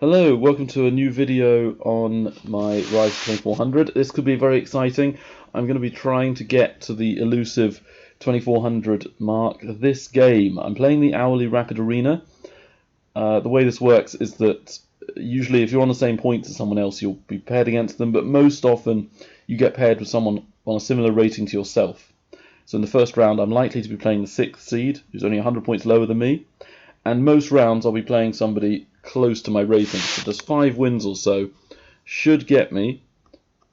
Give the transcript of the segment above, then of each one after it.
Hello, welcome to a new video on my Rise to 2400. This could be very exciting. I'm going to be trying to get to the elusive 2400 mark this game. I'm playing the Hourly Rapid Arena. The way this works is that usually if you're on the same points as someone else, you'll be paired against them, but most often you get paired with someone on a similar rating to yourself. So in the first round, I'm likely to be playing the 6th seed, who's only 100 points lower than me. And most rounds I'll be playing somebody close to my rating. So just 5 wins or so should get me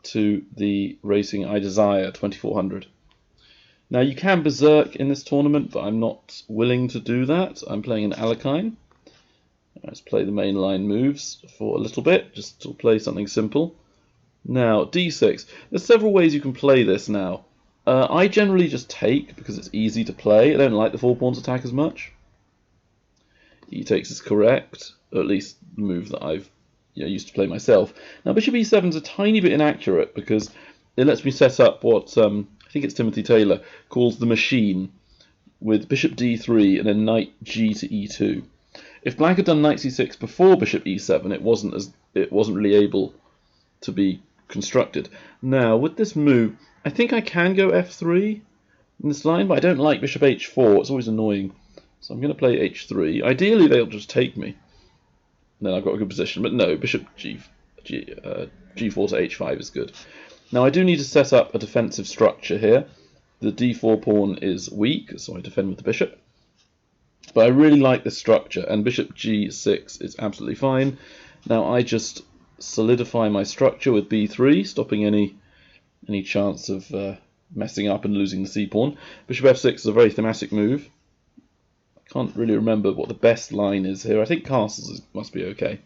to the rating I desire, 2400. Now you can berserk in this tournament, but I'm not willing to do that. I'm playing an Alekhine. Let's play the mainline moves for a little bit, just to play something simple. Now, d6. There's several ways you can play this now. I generally just take, because it's easy to play. I don't like the 4 pawns attack as much. E takes is correct, or at least the move that I've used to play myself. Now bishop e7 is a tiny bit inaccurate because it lets me set up what I think it's Timothy Taylor calls the machine, with bishop d3 and then knight g to e2. If black had done knight c6 before bishop e7, it wasn't really able to be constructed. Now with this move, I think I can go f3 in this line, but I don't like bishop h4. It's always annoying. So I'm going to play h3. Ideally, they'll just take me. Then I've got a good position. But no, bishop g4 to h5 is good. Now I do need to set up a defensive structure here. The d4 pawn is weak, so I defend with the bishop. But I really like this structure, and bishop g6 is absolutely fine. Now I just solidify my structure with b3, stopping any chance of messing up and losing the c-pawn. Bishop f6 is a very thematic move. Can't really remember what the best line is here. I think castles must be okay.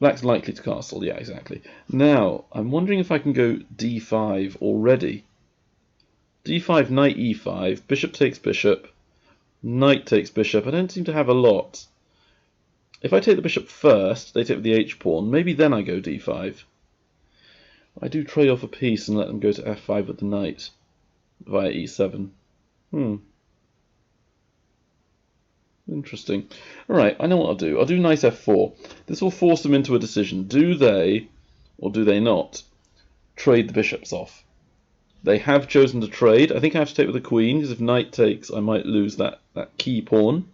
Black's likely to castle, yeah, exactly. Now, I'm wondering if I can go d5 already. d5, knight e5, bishop takes bishop, knight takes bishop. I don't seem to have a lot. If I take the bishop first, they take the h-pawn, maybe then I go d5. I do trade off a piece and let them go to f5 with the knight via e7. Interesting. Alright, I know what I'll do. I'll do knight f4. This will force them into a decision. Do they, or do they not, trade the bishops off? They have chosen to trade. I think I have to take with the queen, because if knight takes, I might lose that key pawn.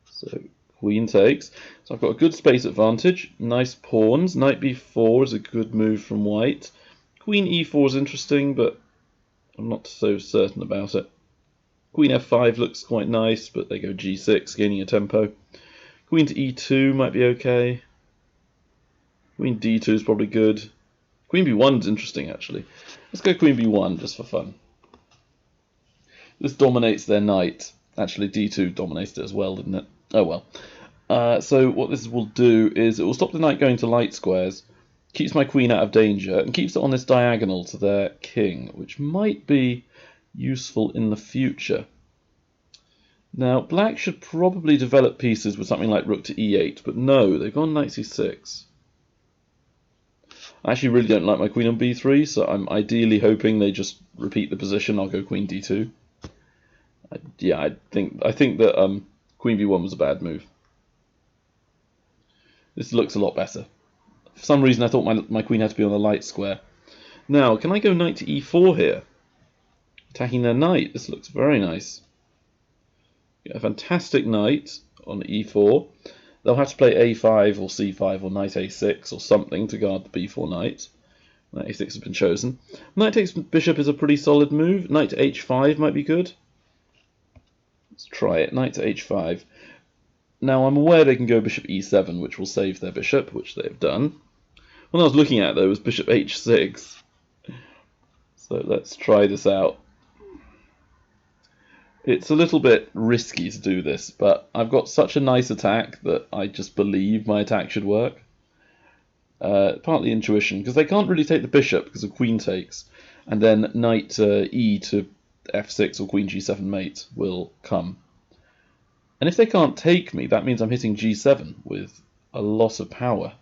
So queen takes. So I've got a good space advantage. Nice pawns. Knight b4 is a good move from white. Queen e4 is interesting, but I'm not so certain about it. Queen f5 looks quite nice, but they go g6, gaining a tempo. Queen to e2 might be okay. Queen d2 is probably good. Queen b1 is interesting, actually. Let's go queen b1 just for fun. This dominates their knight. Actually, d2 dominated it as well, didn't it? Oh well. So what this will do is it will stop the knight going to light squares, keeps my queen out of danger, and keeps it on this diagonal to their king, which might be useful in the future. Now, black should probably develop pieces with something like rook to e8, but no, they've gone knight c6. I actually really don't like my queen on b3, so I'm ideally hoping they just repeat the position. I'll go queen d2. I think that queen b1 was a bad move. This looks a lot better. For some reason, I thought my queen had to be on the light square. Now, can I go knight to e4 here? Attacking their knight. This looks very nice. Get a fantastic knight on e4. They'll have to play a5 or c5 or knight a6 or something to guard the b4 knight. Knight a6 has been chosen. Knight takes bishop is a pretty solid move. Knight to h5 might be good. Let's try it. Knight to h5. Now I'm aware they can go bishop e7, which will save their bishop, which they have done. What I was looking at, though, was bishop h6. So let's try this out. It's a little bit risky to do this, but I've got such a nice attack that I just believe my attack should work. Partly intuition, because they can't really take the bishop because of queen takes, and then knight e to f6 or queen g7 mate will come. And if they can't take me, that means I'm hitting g7 with a loss of power.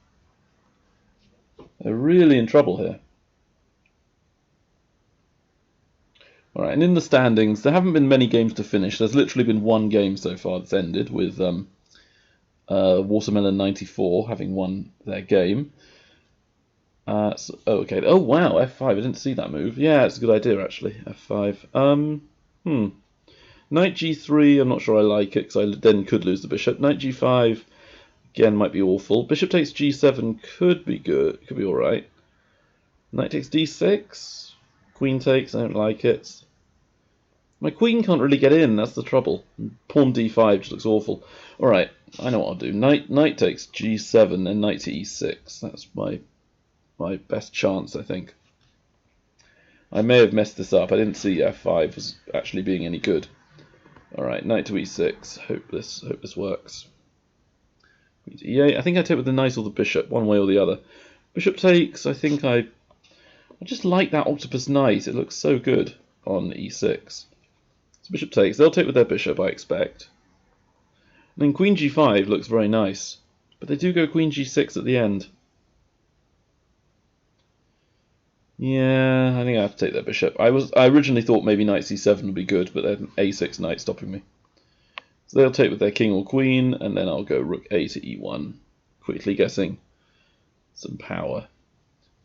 They're really in trouble here. Alright, and in the standings, there haven't been many games to finish. There's literally been one game so far that's ended with Watermelon 94 having won their game. Okay. Oh wow, F5. I didn't see that move. Yeah, it's a good idea actually. F5. Knight G3. I'm not sure I like it because I then could lose the bishop. Knight G5 again might be awful. Bishop takes G7 could be good. Could be all right. Knight takes D6. Queen takes. I don't like it. My queen can't really get in. That's the trouble. Pawn D5 just looks awful. All right. I know what I'll do. Knight takes G7 and knight to E6. That's my best chance, I think. I may have messed this up. I didn't see F5 as actually being any good. Alright, knight to E6. Hope this works. Queen to E8. I think I take with the knight or the bishop, one way or the other. Bishop takes. I think I just like that octopus knight. It looks so good on E6. So bishop takes. They'll take with their bishop, I expect. And then queen G5 looks very nice. But they do go queen G6 at the end. Yeah, I think I have to take that bishop. I originally thought maybe knight c7 would be good, but then a6 knight stopping me. So they'll take with their king or queen, and then I'll go rook a to e1, quickly guessing some power.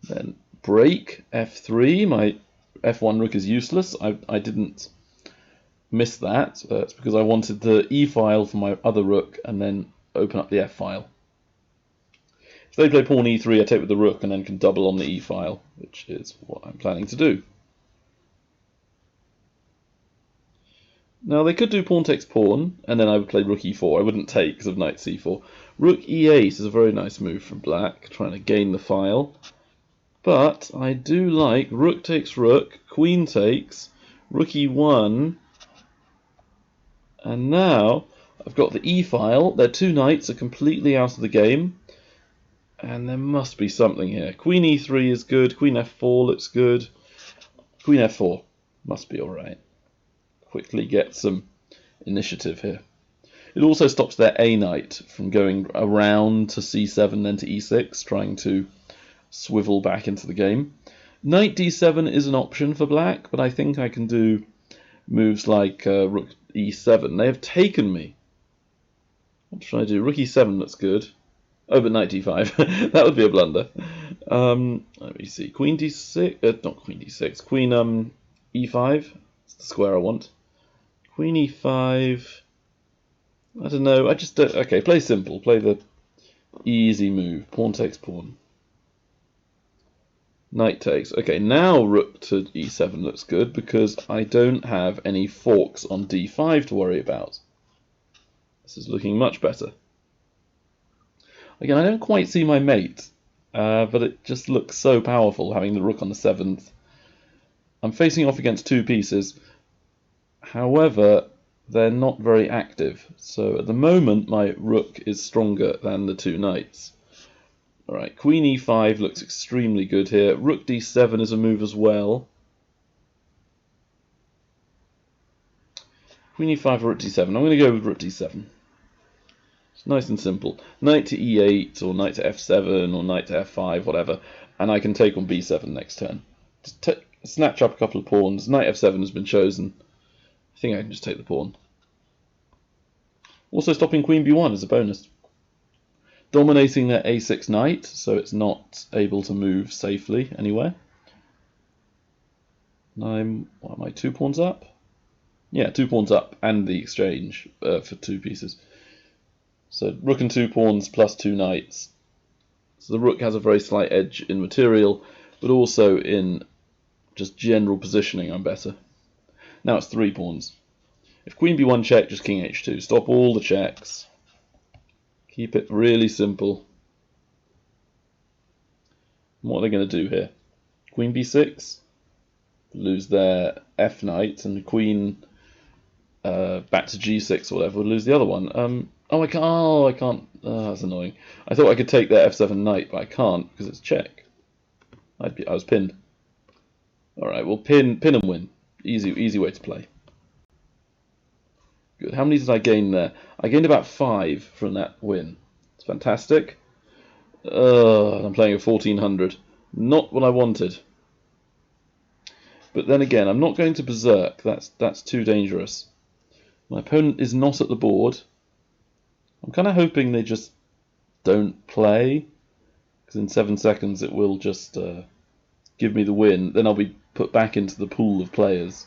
Then break f3. My f1 rook is useless. I didn't miss that. It's because I wanted the e file for my other rook, and then open up the f file. If they play pawn e3, I take with the rook and then can double on the e file, which is what I'm planning to do. Now they could do pawn takes pawn, and then I would play rook e4. I wouldn't take because of knight c4. Rook e8 is a very nice move from black, trying to gain the file. But I do like rook takes rook, queen takes, rook e1, and now I've got the e file. Their two knights are completely out of the game. And there must be something here. Queen e3 is good. Queen f4 looks good. Queen f4 must be alright. Quickly get some initiative here. It also stops their a knight from going around to c7 then to e6, trying to swivel back into the game. Knight d7 is an option for black, but I think I can do moves like rook e7. They have taken me. What should I do? Rook e7 looks good. Oh, but knight d5. That would be a blunder. Let me see. Queen d6. Not queen d6. Queen e5. It's the square I want. Queen e5. I don't know. I just don't. Okay, play simple. Play the easy move. Pawn takes pawn. Knight takes. Okay, now rook to e7 looks good because I don't have any forks on d5 to worry about. This is looking much better. Again, I don't quite see my mate, but it just looks so powerful having the rook on the 7th. I'm facing off against two pieces. However, they're not very active. So at the moment, my rook is stronger than the two knights. Alright, queen e5 looks extremely good here. Rook d7 is a move as well. Queen e5 or rook d7. I'm going to go with rook d7. It's nice and simple. Knight to e8 or knight to f7 or knight to f5, whatever. And I can take on b7 next turn. Just snatch up a couple of pawns. Knight f7 has been chosen. I think I can just take the pawn. Also stopping queen b1 as a bonus. Dominating their a6 knight, so it's not able to move safely anywhere. What am I, 2 pawns up? Yeah, 2 pawns up and the exchange for 2 pieces. So rook and 2 pawns plus 2 knights. So the rook has a very slight edge in material, but also in just general positioning I'm better. Now it's 3 pawns. If queen b1 check, just king h2. Stop all the checks. Keep it really simple. What are they going to do here? Queen b6. Lose their f knight, and the queen back to g6 or whatever would lose the other one. I can't. Oh, I can't. That's annoying. I thought I could take their f7 knight, but I can't because it's check. I was pinned. All right, well, pin and win. Easy way to play. Good. How many did I gain there? I gained about 5 from that win. It's fantastic. I'm playing at 1400. Not what I wanted. But then again, I'm not going to berserk. That's too dangerous. My opponent is not at the board. I'm I'm kind of hoping they just don't play, because in 7 seconds it will just give me the win. Then I'll be put back into the pool of players,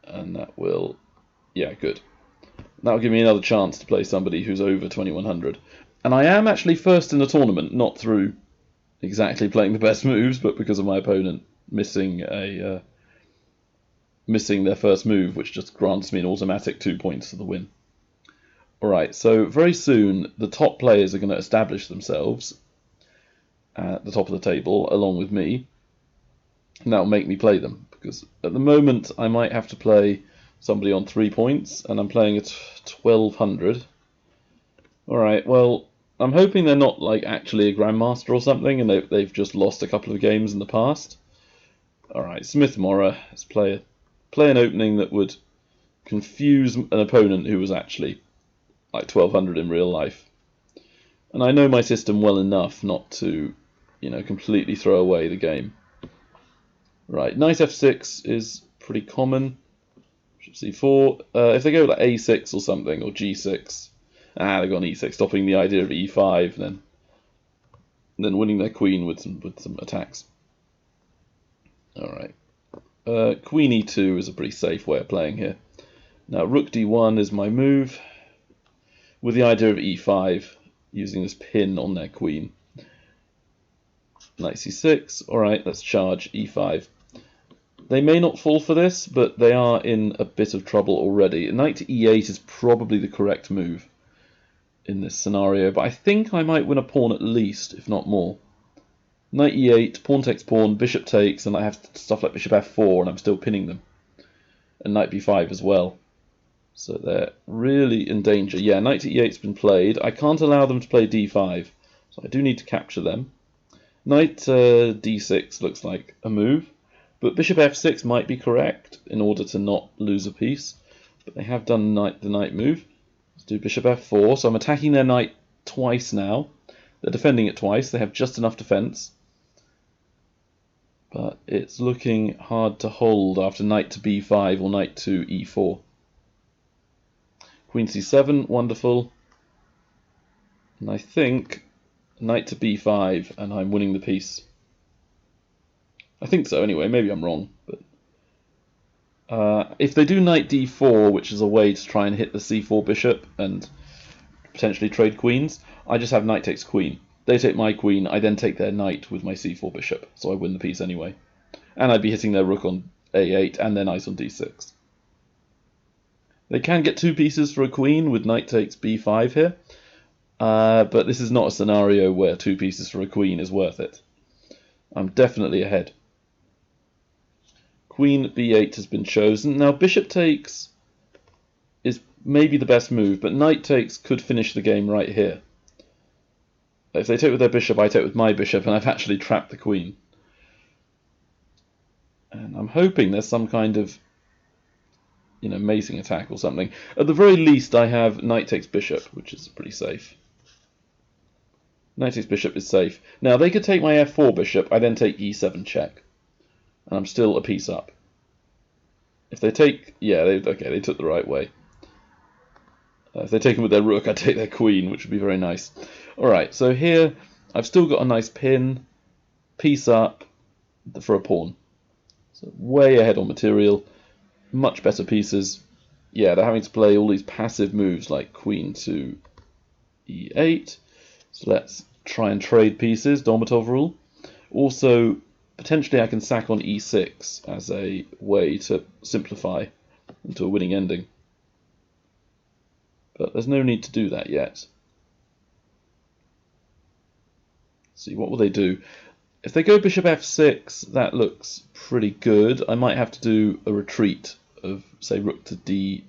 and that will, yeah, good. That'll give me another chance to play somebody who's over 2100. And I am actually first in the tournament, not through exactly playing the best moves, but because of my opponent missing their first move, which just grants me an automatic 2 points for the win. Alright, so very soon the top players are going to establish themselves at the top of the table along with me, and that'll make me play them, because at the moment I might have to play somebody on 3 points, and I'm playing at 1200. Alright, well, I'm hoping they're not like actually a Grandmaster or something, and they've just lost a couple of games in the past. Alright, Smith Morra, let's play an opening that would confuse an opponent who was actually like 1200 in real life. And I know my system well enough not to, completely throw away the game. Right, knight f6 is pretty common. c4. If they go like a6 or something, or g6, they've got an e6, stopping the idea of e5, and then winning their queen with some attacks. All right, queen e2 is a pretty safe way of playing here. Now rook d1 is my move, with the idea of e5, using this pin on their queen. Knight c6. All right, let's charge e5. They may not fall for this, but they are in a bit of trouble already. Knight to e8 is probably the correct move in this scenario, but I think I might win a pawn at least, if not more. Knight e8, pawn takes pawn, bishop takes, and I have stuff like bishop f4, and I'm still pinning them. And knight b5 as well. So they're really in danger. Yeah, knight to e8's been played. I can't allow them to play d5, so I do need to capture them. Knight d6 looks like a move. But bishop f6 might be correct in order to not lose a piece. But they have done the knight move. Let's do bishop f4. So I'm attacking their knight twice now. They're defending it twice. They have just enough defense. But it's looking hard to hold after knight to b5 or knight to e4. Queen c7, wonderful. And I think knight to b5 and I'm winning the piece. I think so anyway, maybe I'm wrong. But if they do knight d4, which is a way to try and hit the c4 bishop and potentially trade queens, I just have knight takes queen. They take my queen, I then take their knight with my c4 bishop, so I win the piece anyway. And I'd be hitting their rook on a8 and their knight on d6. They can get 2 pieces for a queen with knight takes b5 here, but this is not a scenario where 2 pieces for a queen is worth it. I'm definitely ahead. Queen b8 has been chosen. Now bishop takes is maybe the best move, but knight takes could finish the game right here. If they take with their bishop, I take with my bishop, and I've actually trapped the queen. And I'm hoping there's some kind of, mating attack or something. At the very least, I have knight takes bishop, which is pretty safe. Knight takes bishop is safe. Now they could take my f4 bishop, I then take e7 check. And I'm still a piece up. If they take, they took the right way. If they take him with their rook, I take their queen, which would be very nice. Alright, so here I've still got a nice pin, piece up for a pawn. So way ahead on material, much better pieces. Yeah, they're having to play all these passive moves like queen to e8. So let's try and trade pieces, Domatov rule. Also, potentially I can sack on e6 as a way to simplify into a winning ending. But there's no need to do that yet. Let's see, what will they do? If they go bishop f6, that looks pretty good. I might have to do a retreat of, say, rook to d3.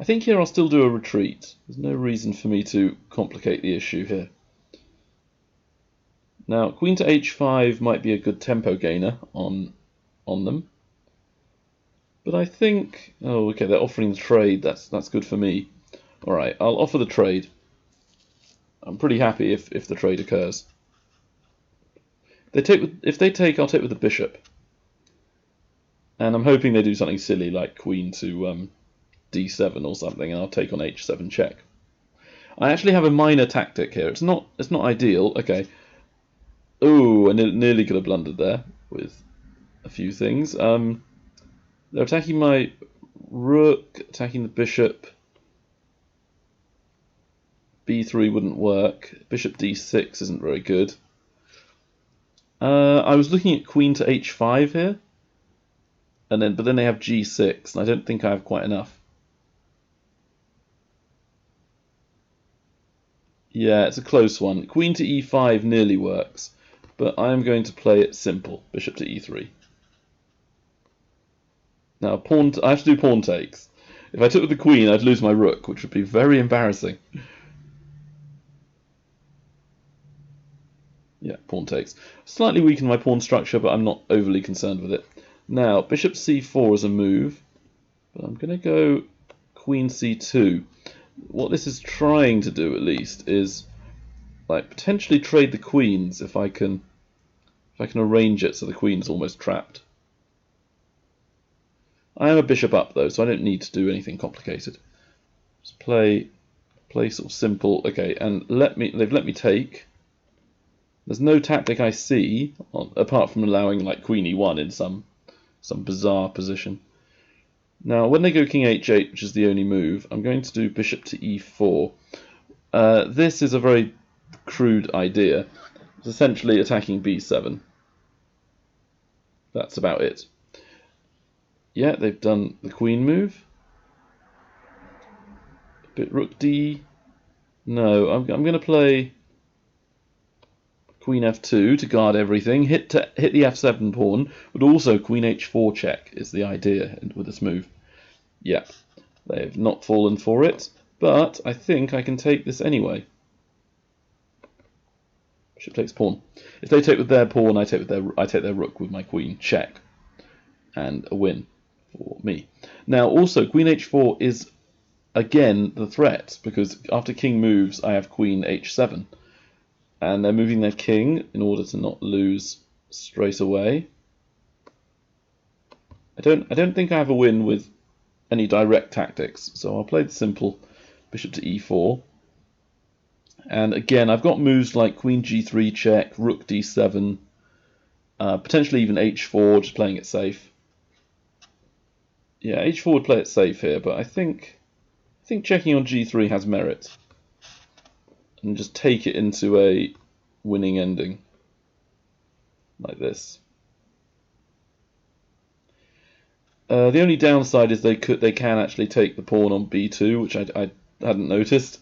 I think here I'll still do a retreat. There's no reason for me to complicate the issue here. Now, queen to h5 might be a good tempo gainer on them. But I think... Oh, okay, they're offering the trade. That's good for me. Alright, I'll offer the trade. I'm pretty happy if the trade occurs. If they take, I'll take with the bishop. And I'm hoping they do something silly like queen to d7 or something, and I'll take on h7 check. I actually have a minor tactic here. It's not ideal. Okay. Oh, I nearly could have blundered there with a few things. They're attacking my rook, attacking the bishop. b3 wouldn't work. Bishop d6 isn't very good. I was looking at queen to h5 here, but then they have g6, and I don't think I have quite enough. Yeah, it's a close one. Queen to e5 nearly works, but I'm going to play it simple. Bishop to e3. Now, I have to do pawn takes. If I took with the queen, I'd lose my rook, which would be very embarrassing. Yeah, pawn takes. Slightly weaken my pawn structure, but I'm not overly concerned with it. Now, bishop c4 is a move, but I'm going to go queen c2. What this is trying to do, at least, is like potentially trade the queens if I can arrange it so the queen's almost trapped. I am a bishop up though, so I don't need to do anything complicated. Just play sort of simple. Okay, and they've let me take. There's no tactic I see apart from allowing like queen e1 in some bizarre position. Now, when they go king h8, which is the only move, I'm going to do bishop to e4. This is a very crude idea. It's essentially attacking b7. That's about it. Yeah, they've done the queen move. Bit rook d. No, I'm going to play queen f2 to guard everything. Hit the f7 pawn, but also queen h4 check is the idea with this move. Yeah, they've not fallen for it, but I think I can take this anyway. Bishop takes pawn. If they take with their pawn, I take their rook with my queen. Check, and a win for me. Now, also queen h4 is again the threat because after king moves, I have queen h7, and they're moving their king in order to not lose straight away. I don't think I have a win with any direct tactics, so I'll play the simple bishop to e4. And again, I've got moves like queen g3 check, rook d7, potentially even h4, just playing it safe. Yeah, h4 would play it safe here, but I think checking on g3 has merit. And just take it into a winning ending, like this. The only downside is they can actually take the pawn on b2, which I hadn't noticed.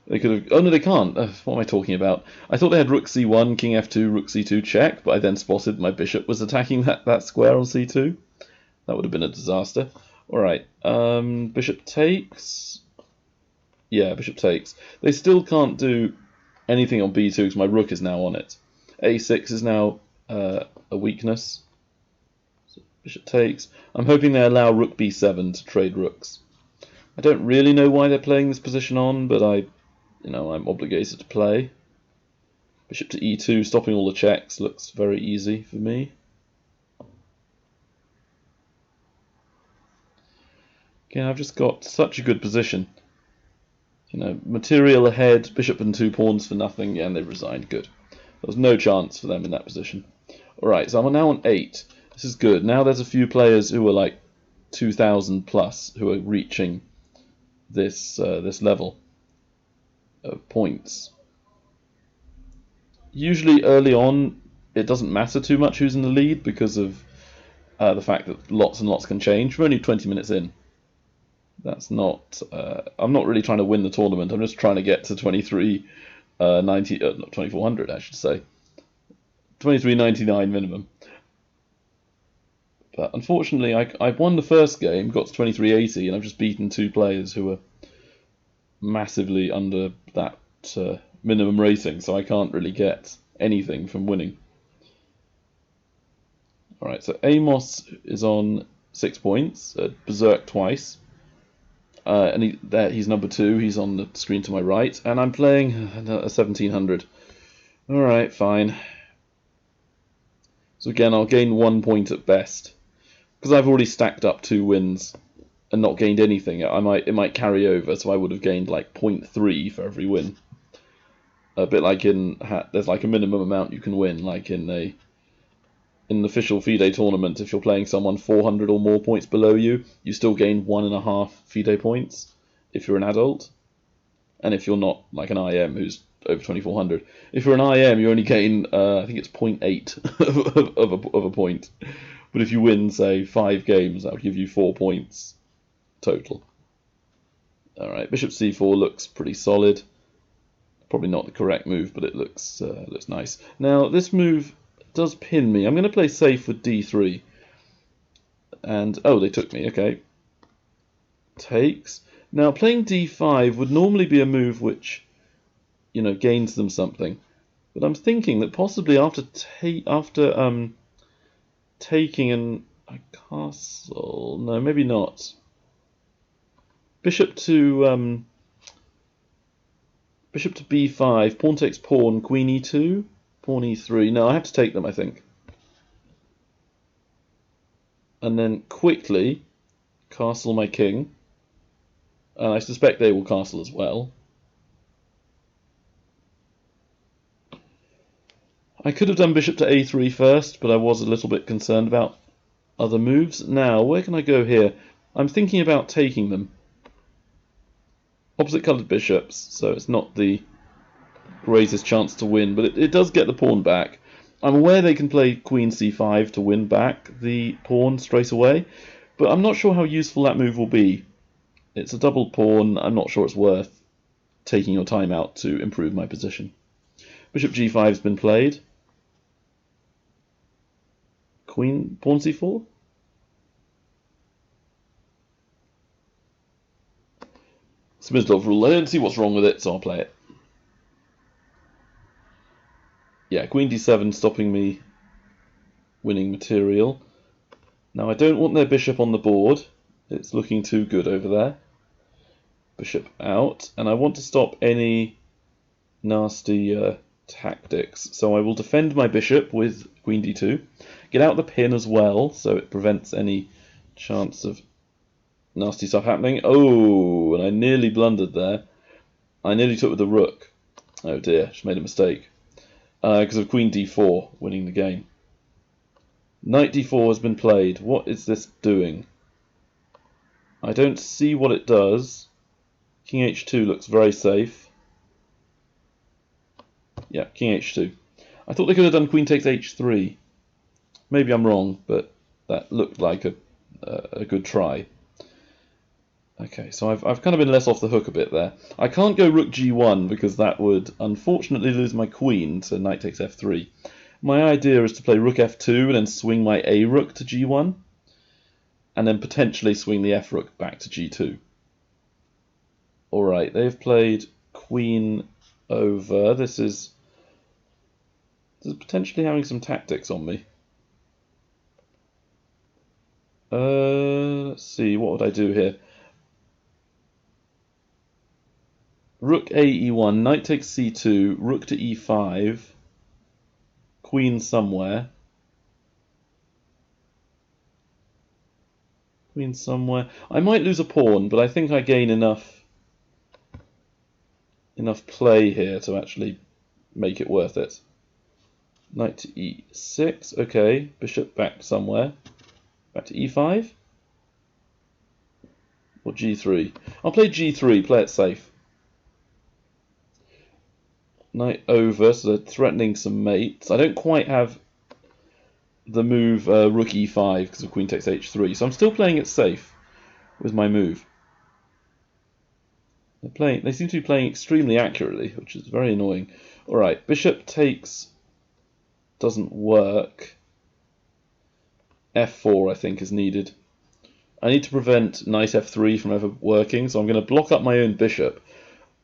They could have. Oh no, they can't. What am I talking about? I thought they had rook c1, king f2, rook c2 check, but I then spotted my bishop was attacking that square on c2. That would have been a disaster. All right, bishop takes. Yeah, bishop takes. They still can't do anything on b2 because my rook is now on it. a6 is now a weakness. So bishop takes. I'm hoping they allow rook b7 to trade rooks. I don't really know why they're playing this position on, but I'm obligated to play. Bishop to e2, stopping all the checks, looks very easy for me. Okay, I've just got such a good position. Material ahead, bishop and 2 pawns for nothing, yeah, and they resigned. Good. There was no chance for them in that position. Alright, so I'm now on 8. This is good. Now there's a few players who are like 2,000 plus who are reaching this level of points. Usually early on, it doesn't matter too much who's in the lead because of the fact that lots and lots can change. We're only 20 minutes in. That's not. I'm not really trying to win the tournament. I'm just trying to get to 2400, I should say. 2399 minimum. But unfortunately, I won the first game, got to 2380, and I've just beaten 2 players who were massively under that minimum rating, so I can't really get anything from winning. Alright, so Amos is on 6 points, berserk twice. And he's number 2, he's on the screen to my right, and I'm playing a 1700. Alright, fine. So again, I'll gain 1 point at best, because I've already stacked up 2 wins and not gained anything, it might carry over, so I would have gained like 0.3 for every win. A bit like there's like a minimum amount you can win, like in an official FIDE tournament. If you're playing someone 400 or more points below you, you still gain 1.5 FIDE points if you're an adult. And if you're not like an IM who's over 2400, if you're an IM, you only gain I think it's 0.8 of a point. But if you win, say, 5 games, that would give you 4 points total. All right, bishop c4 looks pretty solid. Probably not the correct move, but it looks nice. Now this move does pin me. I'm going to play safe with d3. And oh, they took me. Okay. Takes. Now playing d5 would normally be a move which, you know, gains them something. But I'm thinking that possibly after taking a castle, no, maybe not. Bishop to b5, pawn takes pawn, queen e2, pawn e3. No, I have to take them, I think. And then quickly castle my king. And I suspect they will castle as well. I could have done bishop to a3 first, but I was a little bit concerned about other moves. Now, where can I go here? I'm thinking about taking them. Opposite coloured bishops, so it's not the greatest chance to win, but it does get the pawn back. I'm aware they can play queen c5 to win back the pawn straight away, but I'm not sure how useful that move will be. It's a double pawn. I'm not sure it's worth taking your time out to improve my position. Bishop g5 has been played. Queen, pawn c4. Smyslov rule. I don't see what's wrong with it, so I'll play it. Yeah, queen d7 stopping me winning material. Now I don't want their bishop on the board. It's looking too good over there. Bishop out, and I want to stop any nasty tactics. So I will defend my bishop with queen d2. Get out the pin as well, so it prevents any chance of nasty stuff happening. Oh, and I nearly blundered there. I nearly took with the rook. Oh dear, just made a mistake. Because of queen d4 winning the game. Knight d4 has been played. What is this doing? I don't see what it does. King h2 looks very safe. Yeah, king h2. I thought they could have done queen takes h3. Maybe I'm wrong, but that looked like a good try. Okay, so I've kind of been let off the hook a bit there. I can't go rook g1 because that would unfortunately lose my queen to knight takes f3. My idea is to play rook f2 and then swing my a rook to g1, and then potentially swing the f rook back to g2. Alright, they've played queen over. This is potentially having some tactics on me. Let's see, what would I do here? Rook a e1, knight takes c2, rook to e5, queen somewhere. Queen somewhere. I might lose a pawn, but I think I gain enough play here to actually make it worth it. Knight to e6, okay, bishop back somewhere. Back to e5? Or g3? I'll play g3, play it safe. Knight over, so they're threatening some mates. I don't quite have the move rook e5 because of queen takes h3, so I'm still playing it safe with my move. They seem to be playing extremely accurately, which is very annoying. Alright, bishop takes doesn't work. f4 I think is needed. I need to prevent knight f3 from ever working, so I'm going to block up my own bishop,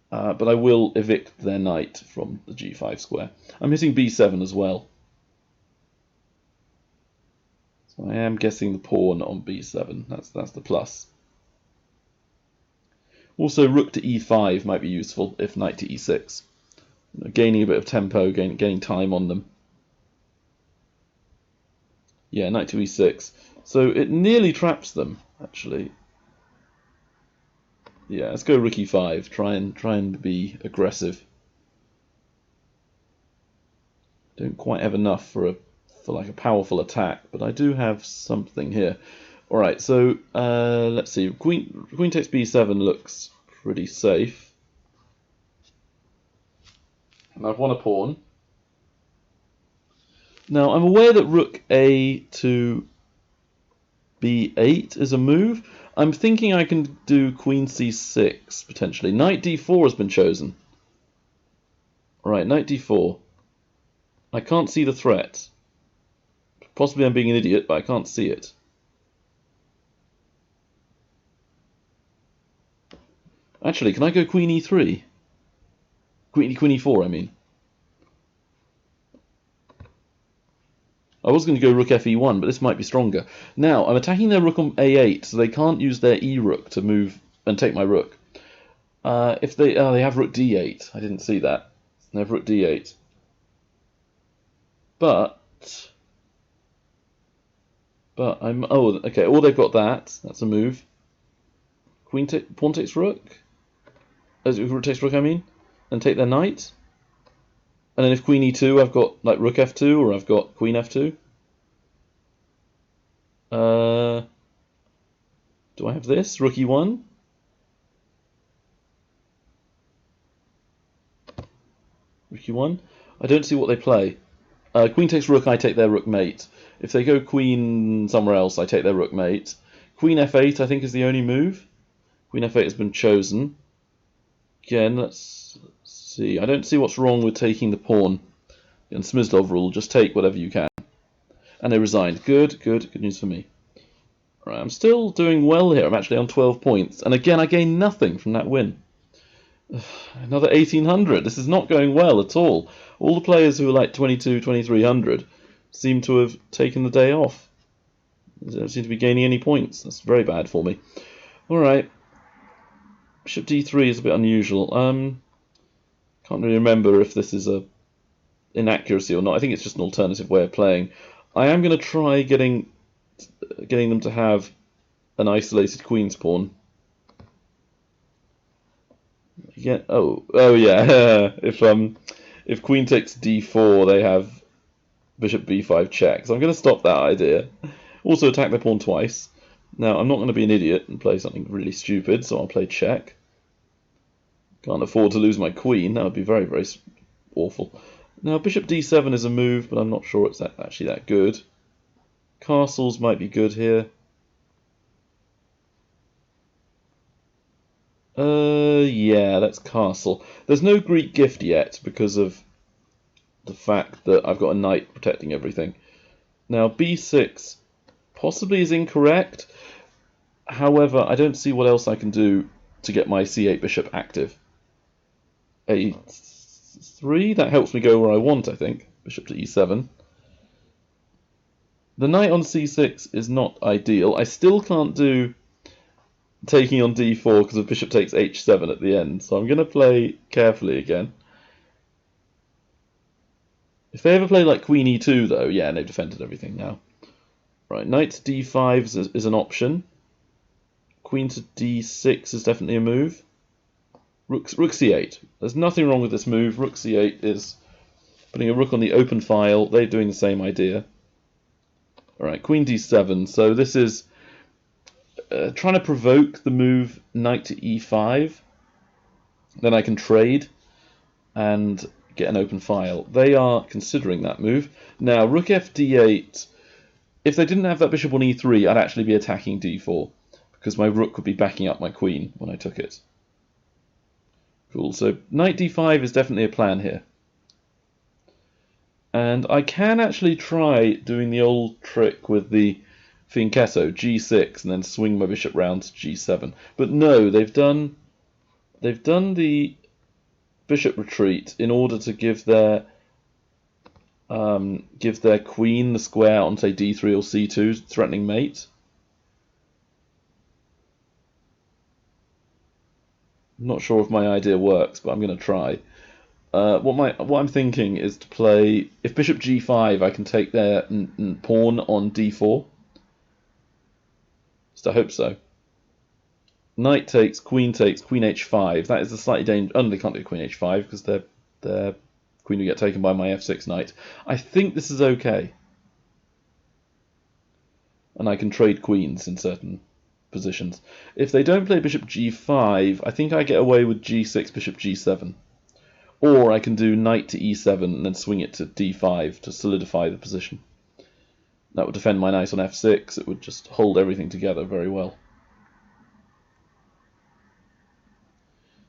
but I will evict their knight from the g5 square. I'm hitting b7 as well. So I am guessing the pawn on b7, that's the plus. Also, rook to e5 might be useful if knight to e6. Gaining a bit of tempo, gaining time on them. Yeah, knight to e6. So it nearly traps them, actually. Yeah, let's go rook e5. Try and be aggressive. Don't quite have enough for like a powerful attack, but I do have something here. All right, so let's see. Queen takes b7 looks pretty safe. And I've won a pawn. Now I'm aware that rook a to b8 is a move. I'm thinking I can do queen c6 potentially. Knight d4 has been chosen. All right, knight d4. I can't see the threat. Possibly I'm being an idiot, but I can't see it. Actually, can I go queen e3? Queen e4, I mean. I was going to go rook fe1, but this might be stronger. Now, I'm attacking their rook on a8, so they can't use their e-rook to move and take my rook. If they have rook d8. I didn't see that. They have rook d8. But I'm okay. Or they've got that. That's a move. Pawn takes rook. Rook takes rook, I mean, and take their knight. And then if queen e2, I've got like rook f2, or I've got queen f2. Do I have this? Rook e1? Rook e1? I don't see what they play. Queen takes rook, I take their rook mate. If they go queen somewhere else, I take their rook mate. Queen f8, I think, is the only move. Queen f8 has been chosen. Again, let's see. I don't see what's wrong with taking the pawn. In Smyslov rule, just take whatever you can. And they resigned. Good news for me. Right, I'm still doing well here. I'm actually on 12 points. And again, I gain nothing from that win. Another 1800. This is not going well at all. All the players who are like 22, 2300 seem to have taken the day off. They don't seem to be gaining any points. That's very bad for me. Alright. Bishop d3 is a bit unusual. Can't really remember if this is a inaccuracy or not. I think it's just an alternative way of playing. I am going to try getting them to have an isolated queen's pawn. Yeah. Oh yeah. If queen takes d4, they have bishop b5 check. So I'm going to stop that idea. Also attack their pawn twice. Now I'm not going to be an idiot and play something really stupid, so I'll play check. Can't afford to lose my queen. That would be very, very awful. Now bishop d7 is a move, but I'm not sure it's actually that good. Castles might be good here. Yeah, that's castle. There's no Greek gift yet because of the fact that I've got a knight protecting everything. Now b6 possibly is incorrect. However, I don't see what else I can do to get my c8 bishop active. a3, that helps me go where I want, I think. Bishop to e7. The knight on c6 is not ideal. I still can't do taking on d4 because of bishop takes h7 at the end. So I'm going to play carefully again. If they ever play like queen e2 though, yeah, and they've defended everything now. Right, knight to d5 is an option. Queen to d6 is definitely a move. Rook c8. There's nothing wrong with this move. Rook c8 is putting a rook on the open file. They're doing the same idea. Alright, queen d7. So this is trying to provoke the move knight to e5. Then I can trade and get an open file. They are considering that move. Now, rook fd8. If they didn't have that bishop on e3, I'd actually be attacking d4 because my rook would be backing up my queen when I took it. Cool, so knight d5 is definitely a plan here. And I can actually try doing the old trick with the fianchetto, g6, and then swing my bishop round to g7. But no, they've done the bishop retreat in order to give their queen the square on, say, d3 or c2, threatening mate. I'm not sure if my idea works, but I'm going to try. What I'm thinking is to play, if bishop g5, I can take their pawn on d4. Just I hope so. Knight takes, queen h5. That is a slightly dangerous. Oh, they can't do queen h5 because their queen will get taken by my f6 knight. I think this is okay. And I can trade queens in certain positions. If they don't play bishop g5, I think I get away with g6, bishop g7. Or I can do knight to e7 and then swing it to d5 to solidify the position. That would defend my knight on f6. It would just hold everything together very well.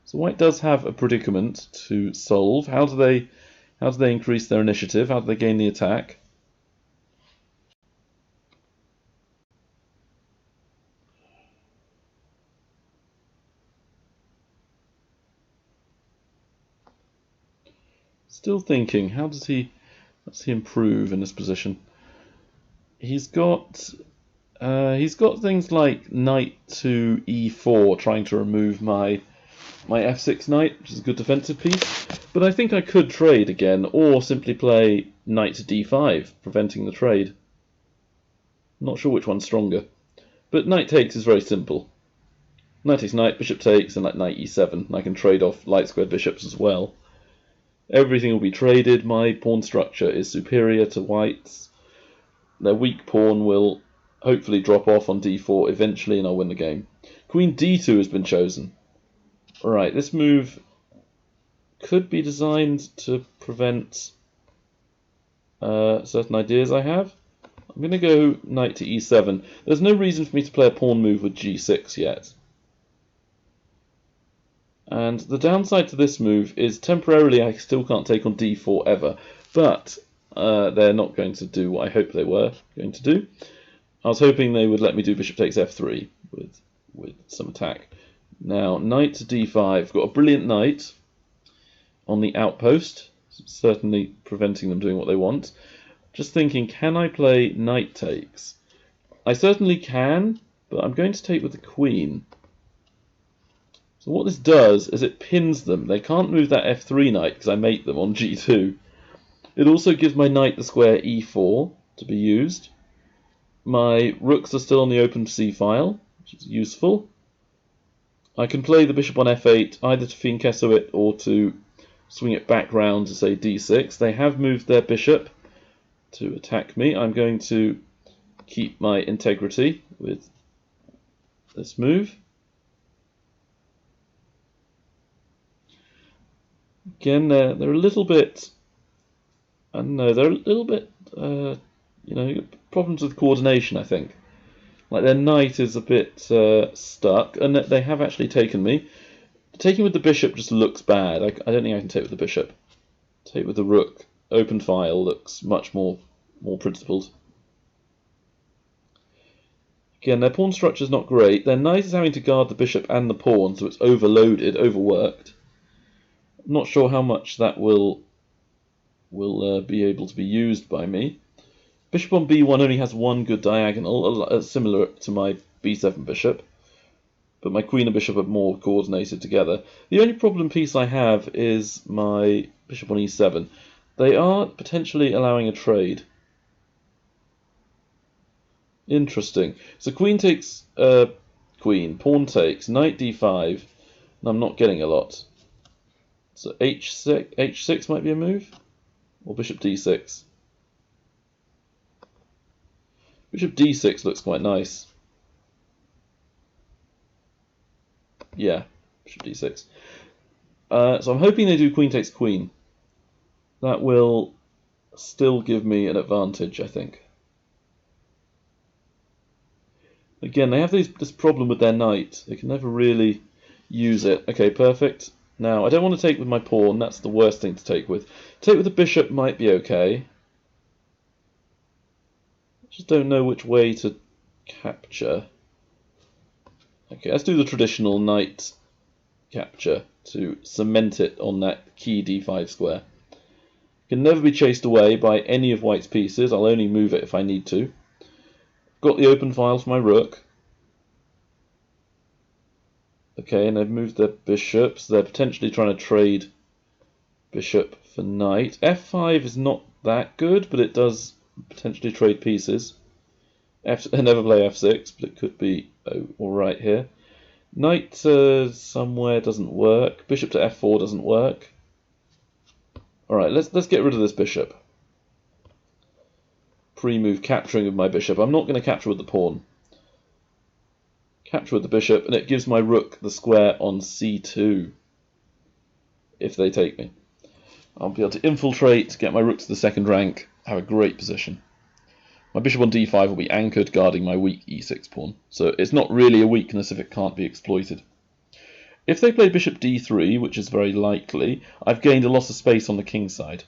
So white does have a predicament to solve. How do they increase their initiative? How do they gain the attack? Still thinking, how does he improve in this position? He's got things like knight to e4, trying to remove my f6 knight, which is a good defensive piece. But I think I could trade again, or simply play knight to d5, preventing the trade. Not sure which one's stronger. But knight takes is very simple. Knight takes knight, bishop takes, and like knight e7. And I can trade off light squared bishops as well. Everything will be traded. My pawn structure is superior to white's. Their weak pawn will hopefully drop off on d4 eventually, and I'll win the game. Queen d2 has been chosen. Alright, this move could be designed to prevent certain ideas I have. I'm going to go knight to e7. There's no reason for me to play a pawn move with g6 yet. And the downside to this move is temporarily I still can't take on d4 ever. But they're not going to do what I hoped they were going to do. I was hoping they would let me do bishop takes f3 with some attack. Now, knight to d5. Got a brilliant knight on the outpost, certainly preventing them doing what they want. Just thinking, can I play knight takes? I certainly can, but I'm going to take with the queen. So what this does is it pins them. They can't move that f3 knight because I mate them on g2. It also gives my knight the square e4 to be used. My rooks are still on the open c file, which is useful. I can play the bishop on f8, either to fianchetto it or to swing it back round to say d6. They have moved their bishop to attack me. I'm going to keep my integrity with this move. Again, they're a little bit, I don't know, they're a little bit, problems with coordination, I think. Like their knight is a bit stuck, and they have actually taken me. Taking with the bishop just looks bad. I don't think I can take with the bishop. Take with the rook. Open file looks much more principled. Again, their pawn structure is not great. Their knight is having to guard the bishop and the pawn, so it's overloaded, overworked. I'm not sure how much that will be able to be used by me. Bishop on b1 only has one good diagonal, similar to my b7 bishop, but my queen and bishop are more coordinated together. The only problem piece I have is my bishop on e7. They are potentially allowing a trade. Interesting. So queen takes queen, pawn takes, knight d5, and I'm not getting a lot. So h6 might be a move, or bishop d6. Bishop d6 looks quite nice. Yeah, bishop d6. So I'm hoping they do queen takes queen. That will still give me an advantage, I think. Again, they have this problem with their knight. They can never really use it. Okay, perfect. Now, I don't want to take with my pawn. That's the worst thing to take with. Take with the bishop might be okay. Just don't know which way to capture. Okay, let's do the traditional knight capture to cement it on that key d5 square. It can never be chased away by any of white's pieces. I'll only move it if I need to. Got the open file for my rook. Okay, and they've moved their bishops. They're potentially trying to trade bishop for knight. f5 is not that good, but it does potentially trade pieces. I never play f6, but it could be alright here. Knight somewhere doesn't work. Bishop to f4 doesn't work. All right, let's get rid of this bishop. Pre-move capturing of my bishop. I'm not going to capture with the pawn. Capture with the bishop, and it gives my rook the square on c2 if they take me. I'll be able to infiltrate, get my rook to the second rank, have a great position. My bishop on d5 will be anchored, guarding my weak e6 pawn. So it's not really a weakness if it can't be exploited. If they play bishop d3, which is very likely, I've gained a lot of space on the king side.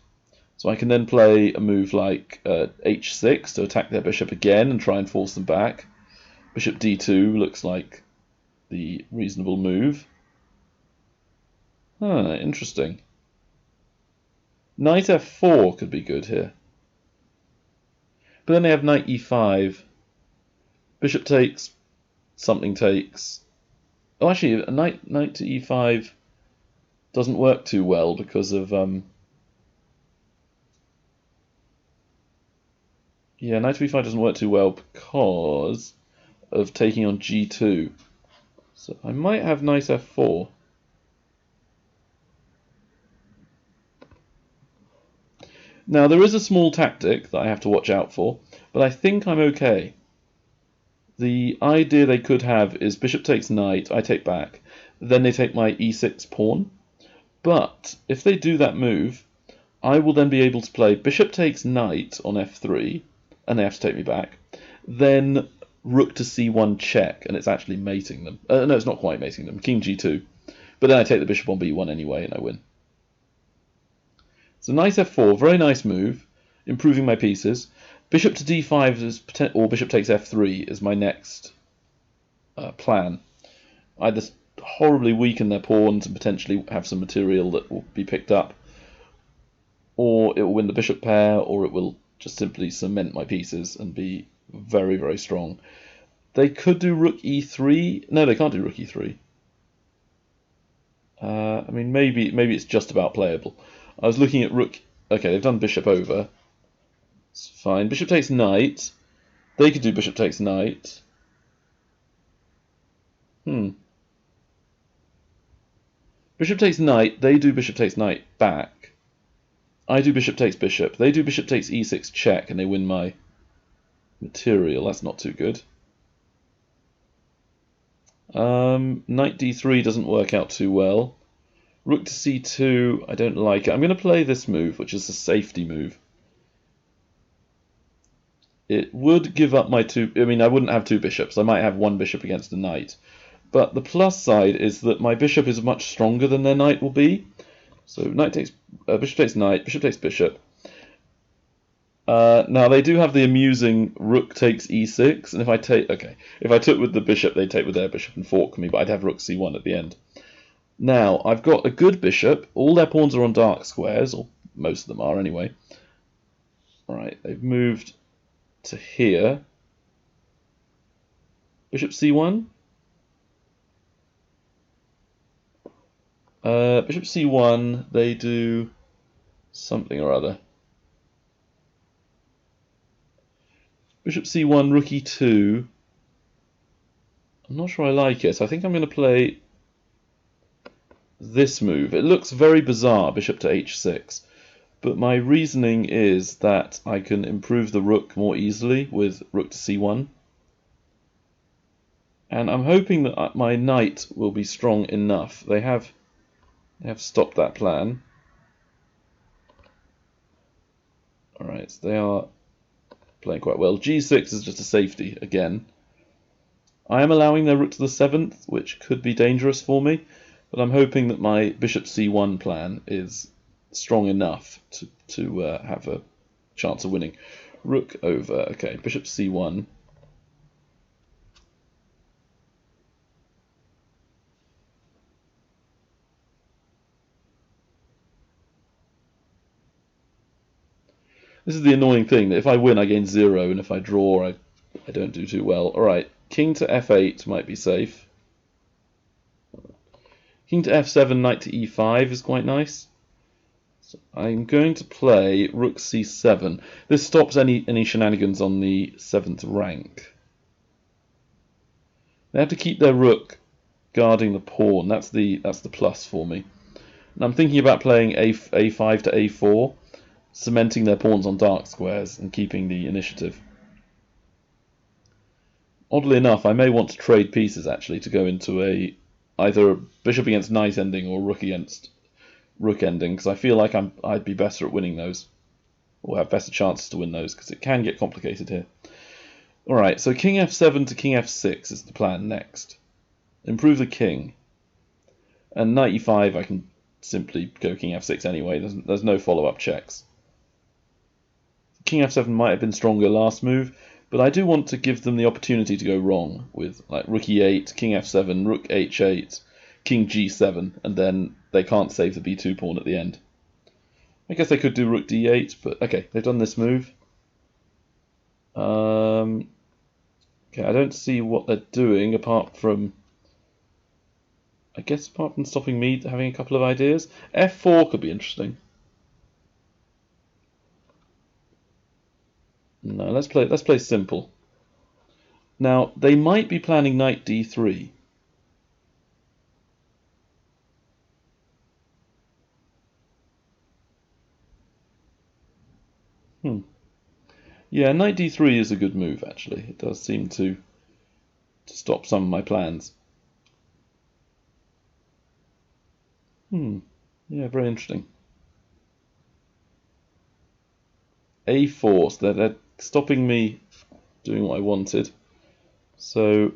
So I can then play a move like h6 to attack their bishop again and try and force them back. Bishop d2 looks like the reasonable move. Interesting. Knight f4 could be good here. But then they have knight e5. Bishop takes, something takes. Oh, actually, a knight to e5 doesn't work too well because of yeah, knight to e5 doesn't work too well because of taking on g2. So I might have knight f4. Now there is a small tactic that I have to watch out for, but I think I'm okay. The idea they could have is bishop takes knight, I take back, then they take my e6 pawn. But if they do that move, I will then be able to play bishop takes knight on f3, and they have to take me back, then rook to c1 check, and it's actually mating them. No, it's not quite mating them, king g2. But then I take the bishop on b1 anyway, and I win. So knight f4, very nice move, improving my pieces. Bishop to d5 is or bishop takes f3 is my next plan. Either horribly weaken their pawns and potentially have some material that will be picked up, or it will win the bishop pair, or it will just simply cement my pieces and be very, very strong. They could do rook e3. No, they can't do rook e3. I mean, maybe it's just about playable. I was looking at rook. Okay, they've done bishop over. It's fine. Bishop takes knight. They could do bishop takes knight. Bishop takes knight. They do bishop takes knight back. I do bishop takes bishop. They do bishop takes e6 check, and they win my material. That's not too good. Knight d3 doesn't work out too well. Rook to c2, I don't like it. I'm going to play this move, which is a safety move. It would give up my two... I mean, I wouldn't have two bishops. I might have one bishop against a knight. But the plus side is that my bishop is much stronger than their knight will be. So knight takes... bishop takes knight, bishop takes bishop. Now, they do have the amusing rook takes e6. And if I take... Okay, if I took with the bishop, they'd take with their bishop and fork me. But I'd have rook c1 at the end. Now, I've got a good bishop. All their pawns are on dark squares, or most of them are anyway. Right, they've moved to here. Bishop c1. Bishop c1, they do something or other. Bishop c1, rook e2. I'm not sure I like it. I think I'm going to play this move. It looks very bizarre, bishop to h6, but my reasoning is that I can improve the rook more easily with rook to c1, and I'm hoping that my knight will be strong enough. They have stopped that plan. Alright, so they are playing quite well. g6 is just a safety again. I am allowing their rook to the 7th, which could be dangerous for me. But I'm hoping that my bishop c1 plan is strong enough to have a chance of winning. Rook over. Okay, bishop c1. This is the annoying thing, that if I win I gain 0, and if I draw I don't do too well. Alright, king to f8 might be safe. King to f7, knight to e5 is quite nice. So I'm going to play rook c7. This stops any shenanigans on the 7th rank. They have to keep their rook guarding the pawn. That's the plus for me. And I'm thinking about playing a5 to a4, cementing their pawns on dark squares and keeping the initiative. Oddly enough, I may want to trade pieces actually to go into either a bishop against knight ending or rook against rook ending, because I feel like I'd be better at winning those, or have better chances to win those, because it can get complicated here. Alright, so king f7 to king f6 is the plan next. Improve the king. And knight e5, I can simply go king f6 anyway, there's no follow-up checks. King f7 might have been stronger last move, but I do want to give them the opportunity to go wrong with like rook e8, king f7, rook h8, king g7, and then they can't save the b2 pawn at the end. I guess they could do rook d8, but okay, they've done this move. Okay, I don't see what they're doing apart from stopping me having a couple of ideas. f4 could be interesting. No, let's play simple. Now, they might be planning knight d3. Yeah, knight d3 is a good move, actually. It does seem to stop some of my plans. Yeah, very interesting. a4, so they're stopping me doing what I wanted. So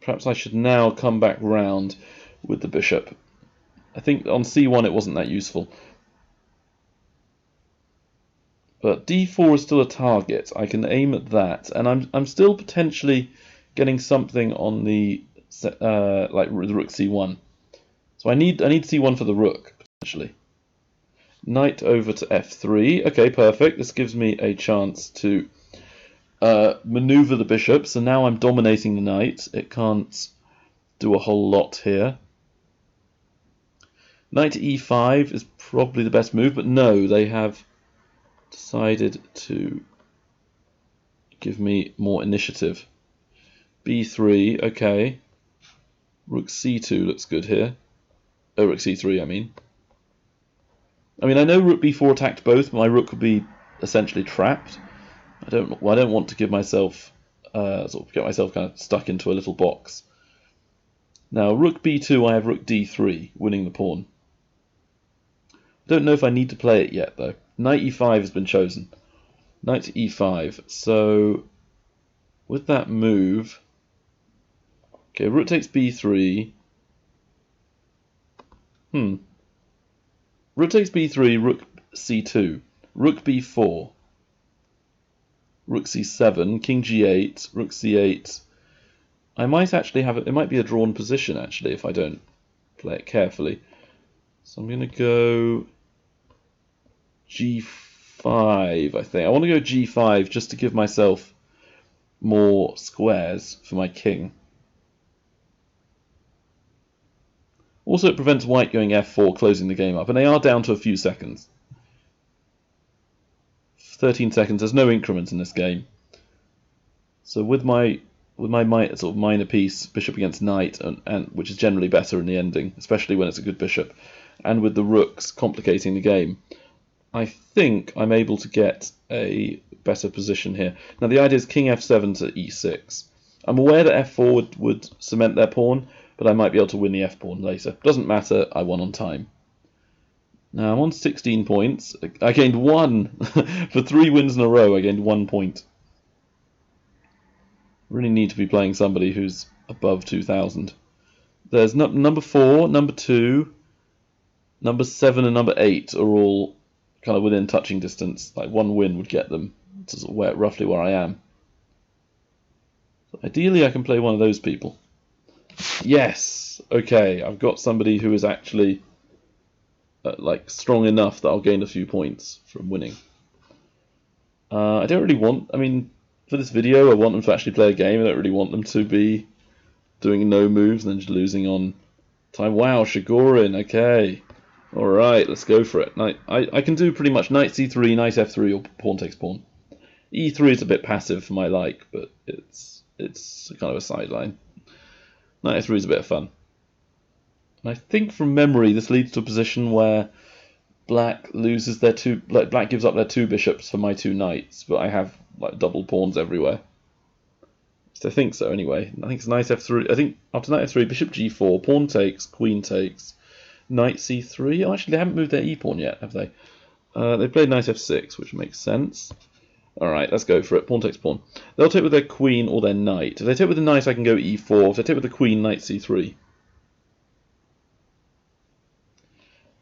perhaps I should now come back round with the bishop. I think on c1 it wasn't that useful. But d4 is still a target. I can aim at that, and I'm still potentially getting something on the like the rook c1. So I need c1 for the rook potentially. Knight over to f3. Okay, perfect. This gives me a chance to maneuver the bishop. So now I'm dominating the knight. It can't do a whole lot here. Knight to e5 is probably the best move, but no, they have decided to give me more initiative. b3, okay. Rook c2 looks good here. Oh, rook c3, I mean. I know rook b4 attacked both, but my rook would be essentially trapped. I don't want to give myself get myself kind of stuck into a little box. Now rook b2, I have rook d3, winning the pawn. I don't know if I need to play it yet though. Knight e5 has been chosen. Knight to e5. So with that move, okay, rook takes b3. Rook takes b3, rook c2, rook b4, rook c7, king g8, rook c8. I might actually have it might be a drawn position actually if I don't play it carefully. So I'm going to go g5, I think. I want to go g5 just to give myself more squares for my king. Also, it prevents white going f4, closing the game up, and they are down to a few seconds. 13 seconds. There's no increment in this game. So with my sort of minor piece, bishop against knight, and which is generally better in the ending, especially when it's a good bishop, and with the rooks complicating the game, I think I'm able to get a better position here. Now the idea is king f7 to e6. I'm aware that f4 would cement their pawn, but I might be able to win the f-pawn later. Doesn't matter, I won on time. Now I'm on 16 points. I gained 1. For 3 wins in a row, I gained 1 point. Really need to be playing somebody who's above 2,000. There's number 4, number 2, number 7 and number 8 are all kind of within touching distance. Like 1 win would get them to sort of roughly where I am. So ideally I can play one of those people. Yes! Okay, I've got somebody who is actually like strong enough that I'll gain a few points from winning. I don't really want, for this video I want them to actually play a game. I don't really want them to be doing no moves and then just losing on time. Wow, Chigorin, okay. Alright, let's go for it. I can do pretty much knight c3, knight f3, or pawn takes pawn. e3 is a bit passive for my like, but it's kind of a sideline. Knight f3 is a bit of fun. And I think from memory this leads to a position where black loses their two, like black gives up their two bishops for my two knights, but I have like double pawns everywhere. So I think so anyway. I think it's knight f3. I think after knight f3, bishop g4, pawn takes, queen takes, knight c3. Oh, actually, they haven't moved their e pawn yet, have they? They played knight f6, which makes sense. Alright, let's go for it. Pawn takes pawn. They'll take with their queen or their knight. If they take with the knight, I can go e4. If they take with the queen, knight c3.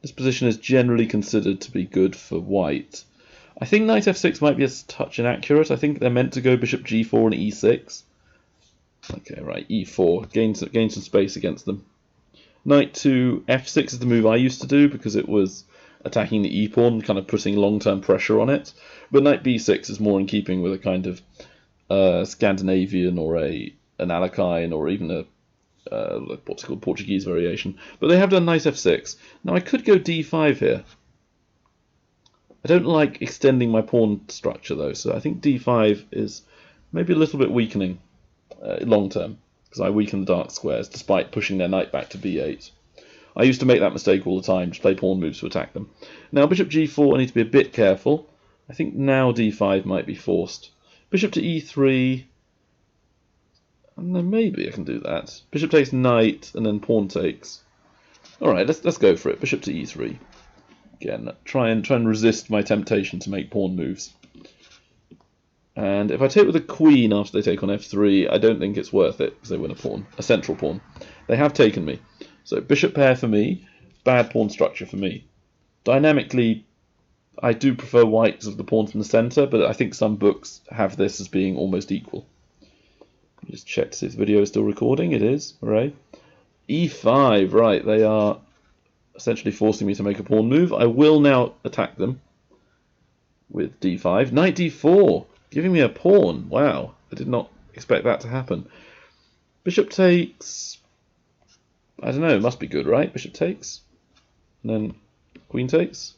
This position is generally considered to be good for white. I think knight f6 might be a touch inaccurate. I think they're meant to go bishop g4 and e6. Okay, right, e4. Gain some space against them. Knight to f6 is the move I used to do because it was attacking the e-pawn, kind of putting long-term pressure on it. But knight b6 is more in keeping with a kind of Scandinavian or an Alekhine or even a what's it called, Portuguese variation. But they have done knight f6. Now I could go d5 here. I don't like extending my pawn structure though, so I think d5 is maybe a little bit weakening long term, because I weaken the dark squares despite pushing their knight back to b8. I used to make that mistake all the time, just play pawn moves to attack them. Now bishop g4, I need to be a bit careful. I think now d5 might be forced. Bishop to e3, and then maybe I can do that. Bishop takes knight, and then pawn takes. Alright, let's go for it. Bishop to e3. Again, try and resist my temptation to make pawn moves. And if I take with a queen after they take on f3, I don't think it's worth it, because they win a pawn, a central pawn. They have taken me. So bishop pair for me, bad pawn structure for me. Dynamically, I do prefer white because of the pawns in the centre, but I think some books have this as being almost equal. Let me just check to see if the video is still recording. It is. Hooray. e5, right, they are essentially forcing me to make a pawn move. I will now attack them with d5. Knight d4, giving me a pawn. Wow, I did not expect that to happen. Bishop takes... I don't know, it must be good, right? Bishop takes. And then queen takes.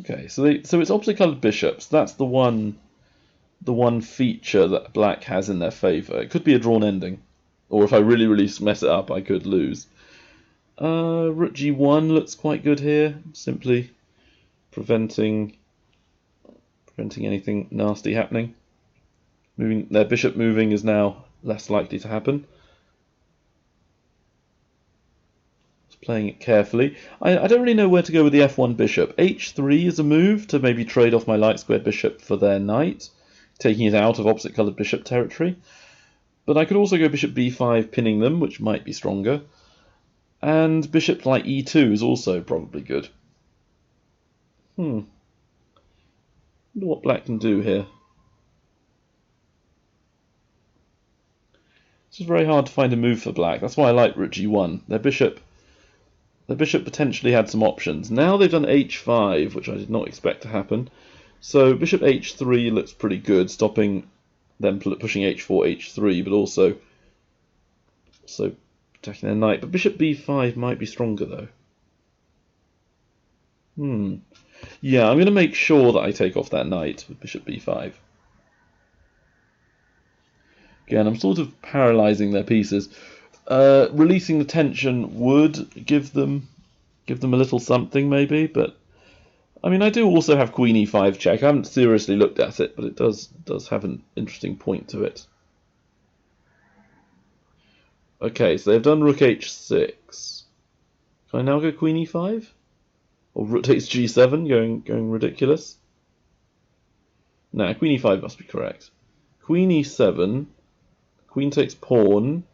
Okay, so it's opposite coloured bishops. That's the one feature that black has in their favour. It could be a drawn ending. Or if I really mess it up, I could lose. Rook g1 looks quite good here. Simply preventing anything nasty happening. Their bishop moving is now less likely to happen. Just playing it carefully. I don't really know where to go with the f1 bishop. h3 is a move to maybe trade off my light squared bishop for their knight, taking it out of opposite coloured bishop territory. But I could also go bishop b5 pinning them, which might be stronger. And bishop like e2 is also probably good. I wonder what black can do here. It's just very hard to find a move for black. That's why I like rook g1. Their bishop potentially had some options. Now they've done h5, which I did not expect to happen. So bishop h3 looks pretty good, stopping them pushing h4, h3, but also attacking their knight. But bishop b5 might be stronger though. Yeah, I'm going to make sure that I take off that knight with bishop b5. Again, I'm sort of paralysing their pieces. Releasing the tension would give them a little something maybe, but I mean I do also have queen e5 check. I haven't seriously looked at it, but it does have an interesting point to it. Okay, so they've done rook h6. Can I now go queen e5? Or rook takes g7, going ridiculous? No, queen e5 must be correct. Queen e7, queen takes pawn.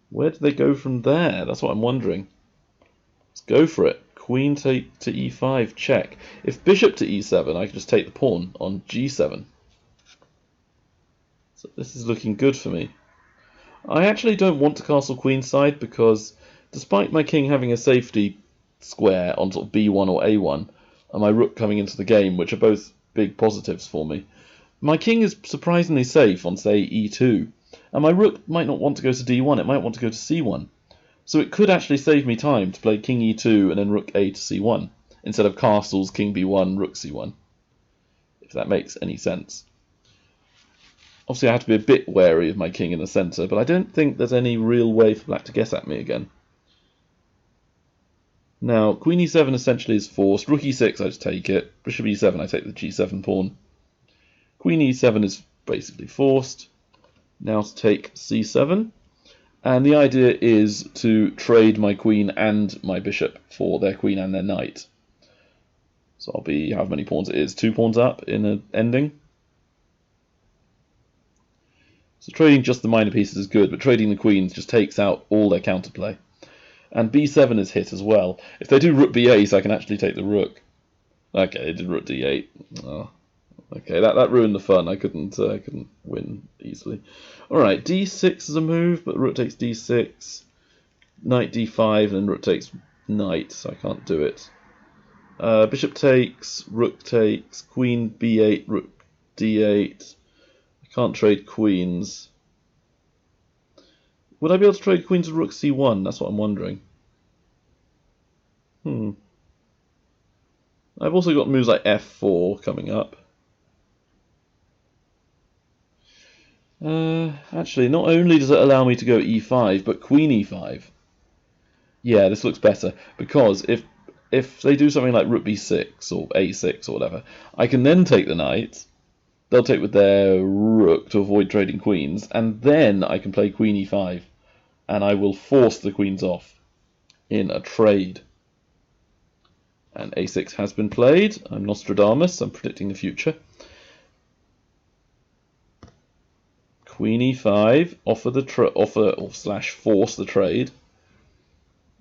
Where do they go from there? That's what I'm wondering. Let's go for it. Queen to e5, check. If bishop to e7, I can just take the pawn on g7. So this is looking good for me. I actually don't want to castle queenside because despite my king having a safety square on sort of b1 or a1, and my rook coming into the game, which are both big positives for me, my king is surprisingly safe on, say, e2. And my rook might not want to go to d1, it might want to go to c1. So it could actually save me time to play king e2 and then rook a to c1, instead of castles, king b1, rook c1. if that makes any sense. Obviously, I have to be a bit wary of my king in the centre, but I don't think there's any real way for black to guess at me again. Now, queen e7 essentially is forced. Rook e6, I just take it. Bishop e7, I take the g7 pawn. Queen e7 is basically forced. Now to take c7. And the idea is to trade my queen and my bishop for their queen and their knight. So I'll be, however many pawns it is, 2 pawns up in an ending. So trading just the minor pieces is good, but trading the queens just takes out all their counterplay. And b7 is hit as well. If they do rook b8, I can actually take the rook. Okay, they did rook d8. Oh, okay, that ruined the fun. I couldn't win easily. All right, d6 is a move, but rook takes d6, knight d5, and then rook takes knight, so I can't do it. Bishop takes, rook takes, queen b8, rook d8. I can't trade queens. Would I be able to trade queens with rook c1? That's what I'm wondering. I've also got moves like f4 coming up. Actually, not only does it allow me to go e5, but queen e5. Yeah, this looks better, because if they do something like rook b6 or a6 or whatever, I can then take the knight. They'll take with their rook to avoid trading queens, and then I can play queen e5, and I will force the queens off in a trade. And a6 has been played. I'm Nostradamus, I'm predicting the future. Queen e5, offer/force the trade.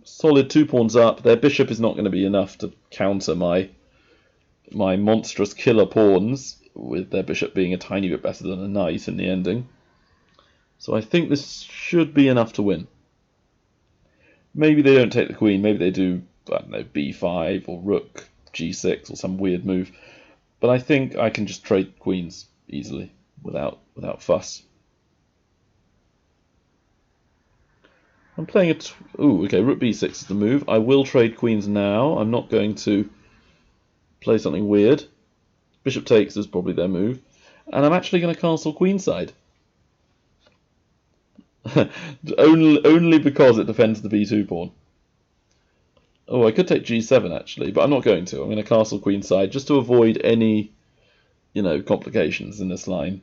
Solid 2 pawns up. Their bishop is not going to be enough to counter my monstrous killer pawns, with their bishop being a tiny bit better than a knight in the ending. So I think this should be enough to win. Maybe they don't take the queen, maybe they do, I don't know, b5 or rook g6 or some weird move. But I think I can just trade queens easily without fuss. I'm playing okay, rook b6 is the move. I will trade queens now. I'm not going to play something weird. Bishop takes is probably their move. And I'm actually going to castle queenside. only because it defends the b2 pawn. Oh, I could take g7 actually, but I'm not going to. I'm going to castle queenside just to avoid any, complications in this line.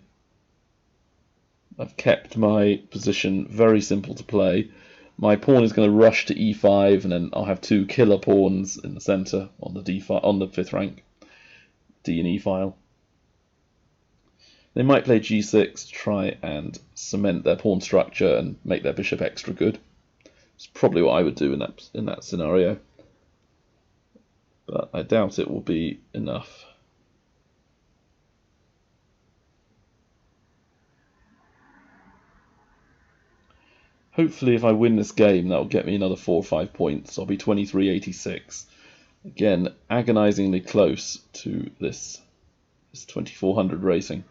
I've kept my position very simple to play. My pawn is going to rush to e5, and then I'll have 2 killer pawns in the center on the d5 on the 5th rank D and E file. They might play g6 to try and cement their pawn structure and make their bishop extra good. It's probably what I would do in that scenario, but I doubt it will be enough. Hopefully, if I win this game, that will get me another 4 or 5 points. I'll be 23.86. Again, agonizingly close to this 2400 racing.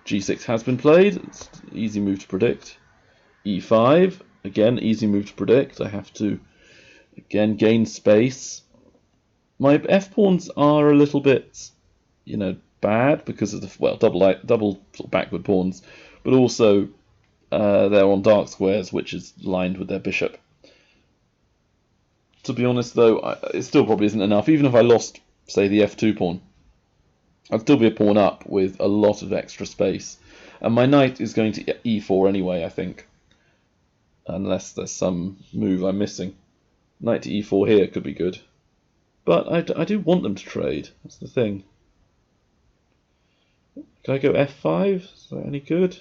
G6 has been played. It's an easy move to predict. E5, again, easy move to predict. I have to, again, gain space. My f-pawns are a little bit, bad because of the, double sort of backward pawns, but also they're on dark squares, which is lined with their bishop. To be honest, though, it still probably isn't enough. Even if I lost, say, the f2 pawn, I'd still be a pawn up with a lot of extra space. And my knight is going to e4 anyway, I think. Unless there's some move I'm missing. Knight to e4 here could be good. But I do want them to trade. That's the thing. Can I go f5? Is that any good?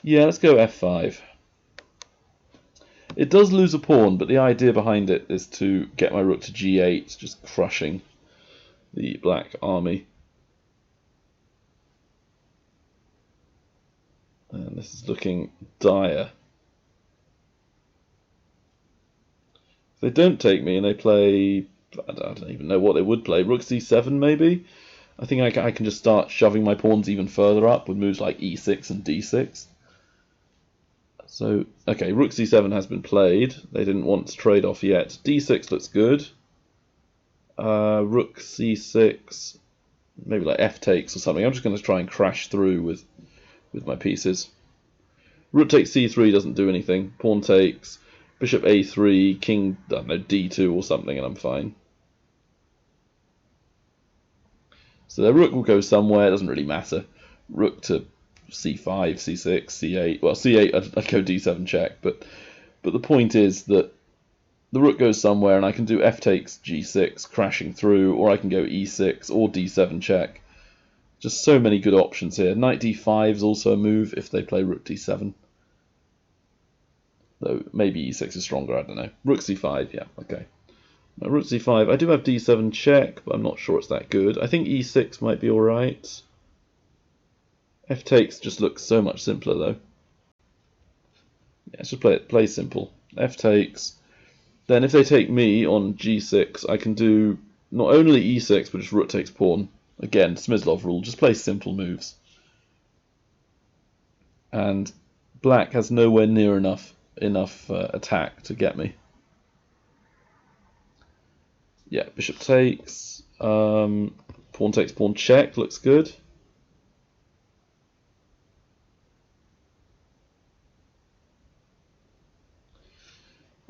Yeah, let's go f5. It does lose a pawn, but the idea behind it is to get my rook to g8, just crushing the black army. And this is looking dire. If they don't take me and they play, I don't even know what they would play, rook c7 maybe? I think I can just start shoving my pawns even further up with moves like e6 and d6. So, okay, rook c7 has been played. They didn't want to trade off yet. d6 looks good. Rook c6, maybe like f takes or something. I'm just going to try and crash through with my pieces. Rook takes c3 doesn't do anything. Pawn takes, bishop a3, king, I don't know, d2 or something, and I'm fine. So their rook will go somewhere, it doesn't really matter. Rook to c5, c6, c8. Well, c8, I'd go d7 check, but the point is that the rook goes somewhere and I can do f takes g6, crashing through, or I can go e6 or d7 check. Just so many good options here. Knight d5 is also a move if they play rook d7. Though maybe e6 is stronger, I don't know. Rook c5, yeah, okay. Now, rook c5, I do have d7 check, but I'm not sure it's that good. I think e6 might be alright. F takes just looks so much simpler though. Yeah, let's just play simple. F takes. Then if they take me on g6, I can do not only e6, but just rook takes pawn. Again, Smyslov rule, just play simple moves. And black has nowhere near enough attack to get me. Yeah, bishop takes, pawn takes pawn check, looks good.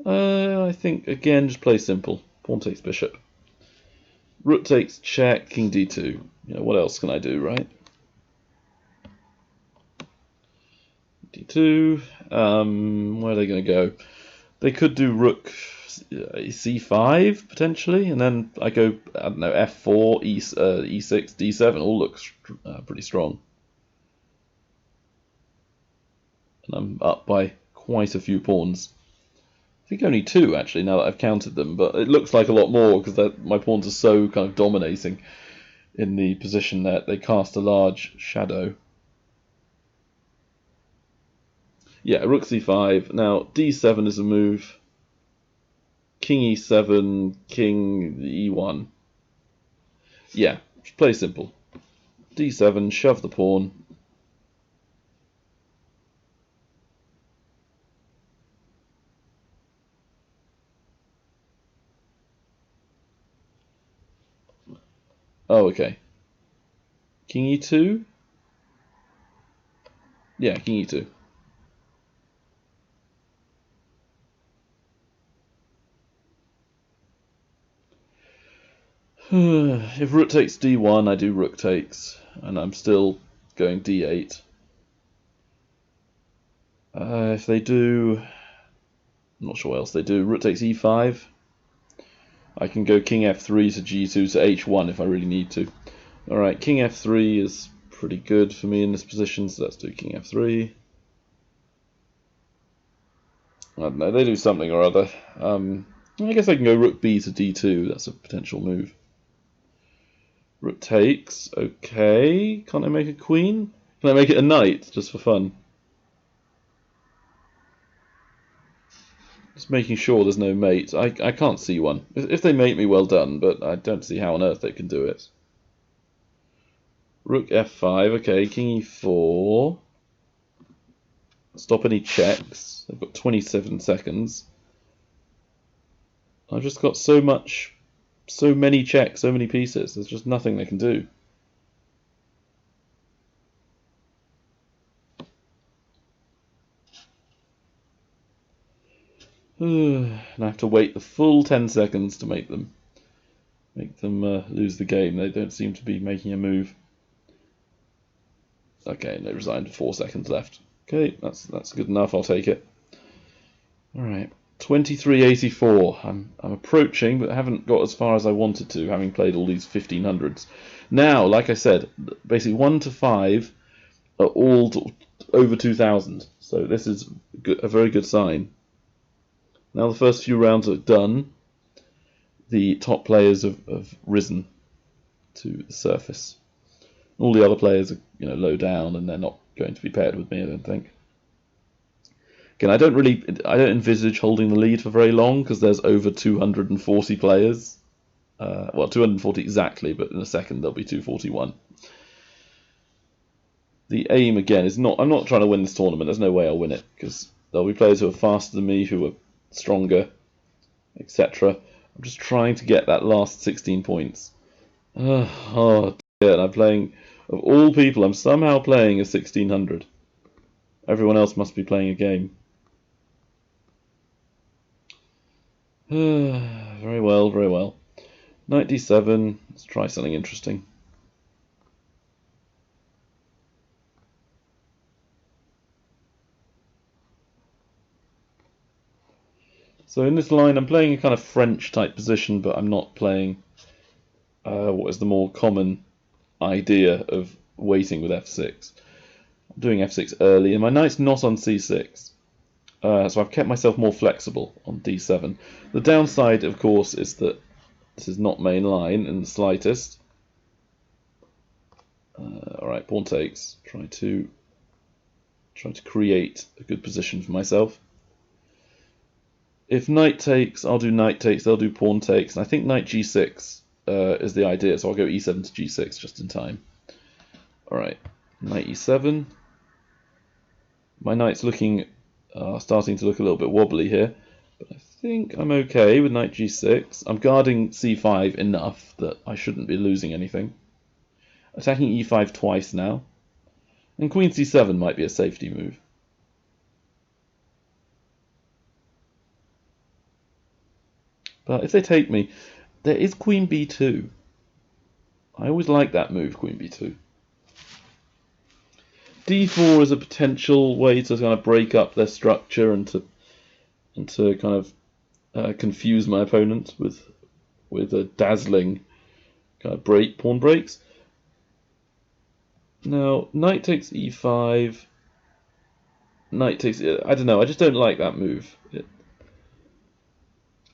I think, again, just play simple. Pawn takes bishop. Rook takes check, king d2. You know, what else can I do, right? d2. Where are they going to go? They could do rook c5, potentially, and then I go, I don't know, f4, e6, d7. All looks pretty strong. And I'm up by quite a few pawns. I think only 2 actually, now that I've counted them, but it looks like a lot more because my pawns are so kind of dominating in the position that they cast a large shadow. Yeah, rook c5. Now d7 is a move. King e7, king e1. Yeah, just play simple. d7, shove the pawn. Oh, okay. King e2? Yeah, king e2. If rook takes d1, I do rook takes, and I'm still going d8. If they do, I'm not sure what else they do. Rook takes e5. I can go king f3 to g2 to h1 if I really need to. Alright, king f3 is pretty good for me in this position, so let's do king f3. I don't know, they do something or other. I guess I can go rook b to d2, that's a potential move. Rook takes, okay. Can't I make a queen? Can I make it a knight, just for fun? Just making sure there's no mate. I can't see one. If they mate me, well done, but I don't see how on earth they can do it. Rook f5, okay, king e4. Stop any checks. They've got 27 seconds. I've just got so many checks, so many pieces. There's just nothing they can do. And I have to wait the full 10 seconds to make them lose the game. They don't seem to be making a move. Okay, they resigned. 4 seconds left. Okay, that's good enough. I'll take it. All right, 2384. I'm approaching, but I haven't got as far as I wanted to, having played all these 1500s. Now, like I said, basically 1 to 5 are all over 2000. So this is a very good sign. Now the first few rounds are done. The top players have risen to the surface. All the other players are, low down, and they're not going to be paired with me, I don't think. Again, I don't envisage holding the lead for very long because there's over 240 players. Well, 240 exactly, but in a second there'll be 241. The aim again is not. I'm not trying to win this tournament. There's no way I'll win it because There'll be players who are faster than me, who are stronger, etc. I'm just trying to get that last 16 points. Oh dear, and I'm playing, of all people, I'm somehow playing a 1600. Everyone else must be playing a game. Very well, very well. Knight d7, let's try something interesting. So in this line I'm playing a kind of French type position, but I'm not playing what is the more common idea of waiting with f6. I'm doing f6 early, and my knight's not on c6. So I've kept myself more flexible on d7. The downside, of course, is that this is not main line in the slightest. Alright, pawn takes. Try to create a good position for myself. If knight takes, I'll do knight takes, they'll do pawn takes, and I think knight g6 is the idea, so I'll go e7 to g6 just in time. Alright, knight e7. My knight's looking, starting to look a little bit wobbly here, but I think I'm okay with knight g6. I'm guarding c5 enough that I shouldn't be losing anything. Attacking e5 twice now, and queen c7 might be a safety move. But if they take me, there is queen b2. I always like that move, queen b2. d4 is a potential way to kind of break up their structure and to kind of confuse my opponent with a dazzling kind of pawn breaks. Now, knight takes e5. Knight takes. I don't know. I just don't like that move.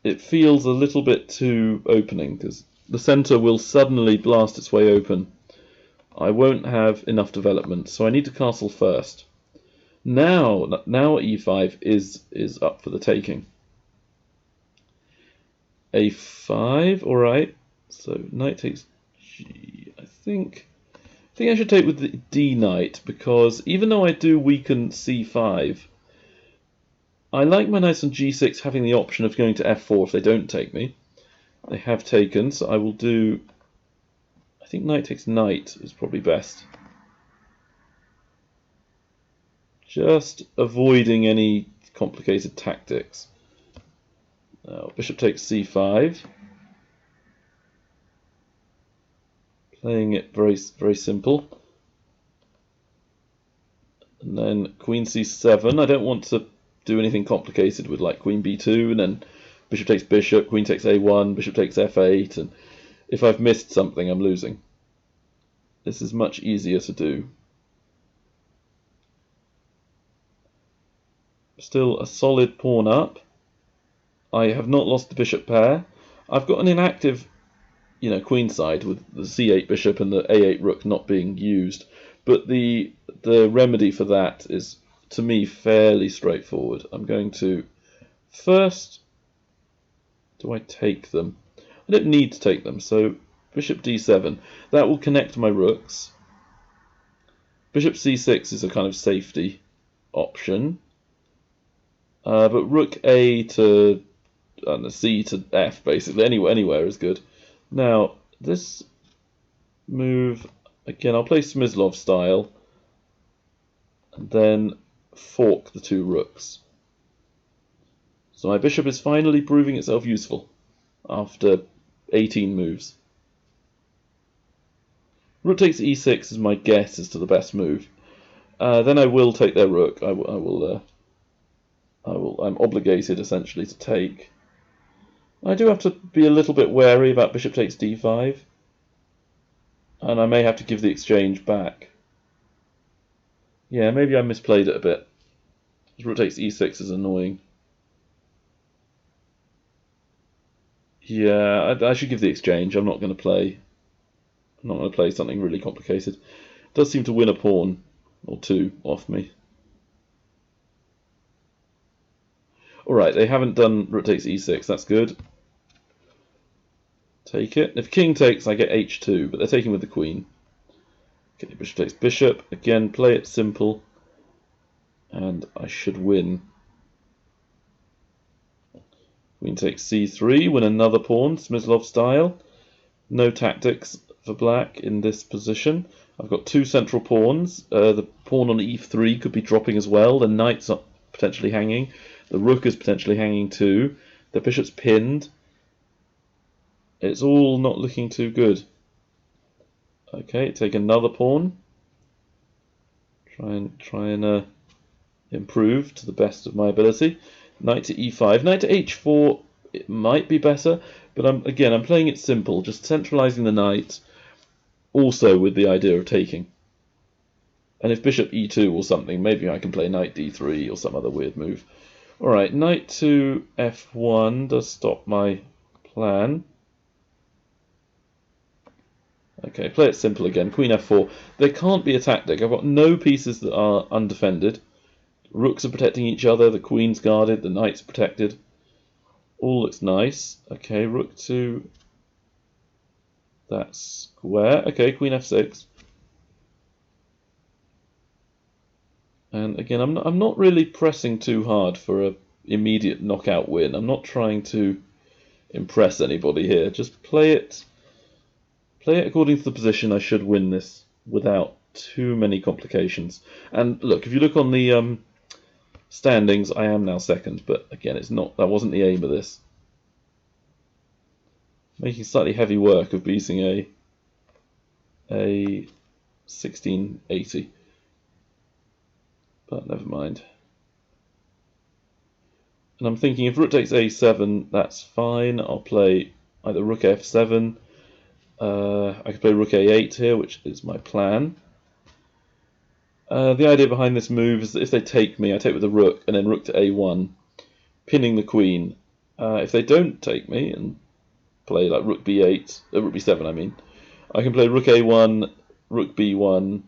It feels a little bit too opening because the center will suddenly blast its way open. I won't have enough development, so I need to castle first. Now e5 is up for the taking. a5, all right. So knight takes g. I think I should take with the d knight, because even though I do weaken c5, I like my knights on g6 having the option of going to f4 if they don't take me. They have taken, so I will do. I think knight takes knight is probably best. Just avoiding any complicated tactics. Now, bishop takes c5. Playing it very, very simple. And then queen c7. I don't want to do anything complicated with like queen b2, and then bishop takes bishop, queen takes a1, bishop takes f8, and if I've missed something, I'm losing. This is much easier to do. Still a solid pawn up. I have not lost the bishop pair. I've got an inactive, queen side with the c8 bishop and the a8 rook not being used, but the remedy for that is, to me, fairly straightforward. I'm going to first. Do I take them? I don't need to take them, so bishop d7. That will connect my rooks. Bishop c6 is a kind of safety option. But rook a to c to f, basically. Anywhere is good. Now, this move, again, I'll play Smyslov style, and then fork the two rooks. So my bishop is finally proving itself useful after 18 moves. Rook takes e6 is my guess as to the best move. Then I will take their rook. I'm obligated essentially to take. I do have to be a little bit wary about bishop takes d5, and I may have to give the exchange back. Yeah, maybe I misplayed it a bit. Rook takes e6 is annoying. Yeah, I should give the exchange. I'm not going to play something really complicated. It does seem to win a pawn or two off me. Alright, they haven't done rook takes e6, that's good. Take it. If king takes, I get h2, but they're taking with the queen. Okay, bishop takes bishop. Again, play it simple, and I should win. Queen takes c3, win another pawn, Smyslov style. No tactics for black in this position. I've got two central pawns. The pawn on e3 could be dropping as well. The knight's potentially hanging. The rook is potentially hanging too. The bishop's pinned. It's all not looking too good. Okay, take another pawn. Try and improve to the best of my ability. Knight to e5. Knight to h4. It might be better, but I'm playing it simple, just centralizing the knight, also with the idea of taking. And if bishop e2 or something, maybe I can play knight d3 or some other weird move. Alright, knight to f1 does stop my plan. Okay, play it simple again. Queen f4. There can't be a tactic. I've got no pieces that are undefended. Rooks are protecting each other, the queen's guarded, the knight's protected. All looks nice. Okay, rook to that square. Okay, queen f6. And again, I'm not really pressing too hard for a immediate knockout win. I'm not trying to impress anybody here. Just play it according to the position. I should win this without too many complications. And look, if you look on the standings, I am now second, but again, that wasn't the aim of this. Making slightly heavy work of beating a 1680. But never mind. And I'm thinking if rook takes a7, that's fine. I'll play either rook f7. I could play rook a8 here, which is my plan. The idea behind this move is that if they take me, I take with the rook, and then rook to a1, pinning the queen. If they don't take me and play like rook b8, rook b7 I mean, I can play rook a1, rook b1,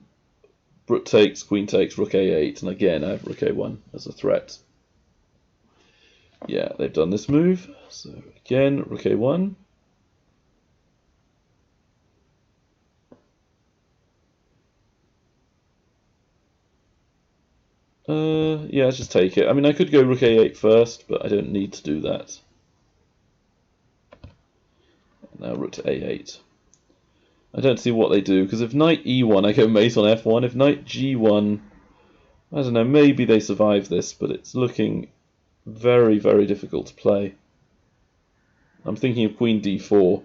rook takes, queen takes, rook a8, and again I have rook a1 as a threat. Yeah, they've done this move, so again, rook a1. Yeah, let's just take it. I mean, I could go rook a8 first, but I don't need to do that. Now rook to a8. I don't see what they do, because if knight e1, I go mate on f1. If knight g1, I don't know, maybe they survive this, but it's looking very, very difficult to play. I'm thinking of queen d4.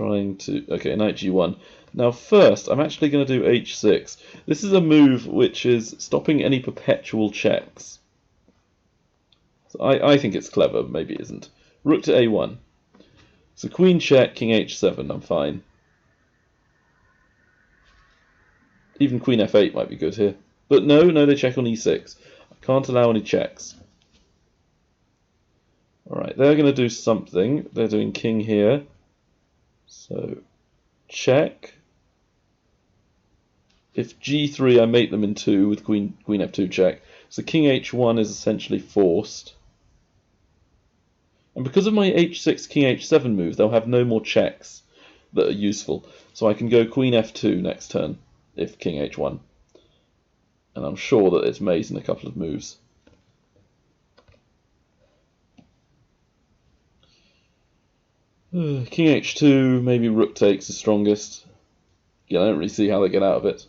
Okay, knight g1. Now first, I'm actually going to do h6. This is a move which is stopping any perpetual checks. So I think it's clever, maybe it isn't. Rook to a1. So queen check, king h7, I'm fine. Even queen f8 might be good here. But no, they check on e6. I can't allow any checks. Alright, they're going to do something. They're doing king here. So, check. If g3, I mate them in 2 with queen f2 check. So king h1 is essentially forced. And because of my h6, king h7 move, they'll have no more checks that are useful. So I can go queen f2 next turn, if king h1. And I'm sure that it's mate in a couple of moves. King h2, maybe rook takes the strongest. Yeah, I don't really see how they get out of it.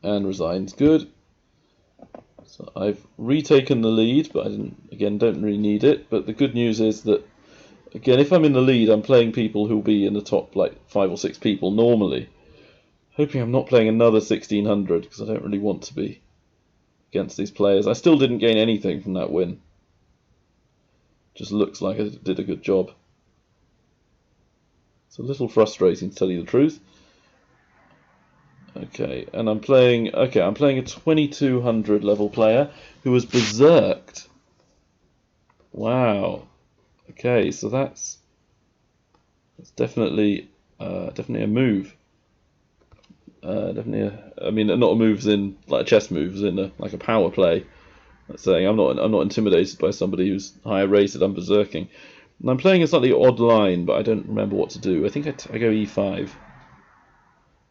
And resigns, good. So I've retaken the lead, but don't really need it. But the good news is that, again, if I'm in the lead, I'm playing people who'll be in the top, like 5 or 6 people normally. Hoping I'm not playing another 1600, because I don't really want to be against these players. I still didn't gain anything from that win. Just looks like I did a good job. It's a little frustrating, to tell you the truth. Okay, and I'm playing a 2200 level player who was berserked. Wow. Okay, so that's definitely a move. I mean, not a move as in like a chess move, as in like a power play. That's saying I'm not intimidated by somebody who's higher rated. I'm berserking. And I'm playing a slightly odd line, but I don't remember what to do. I think I go e5.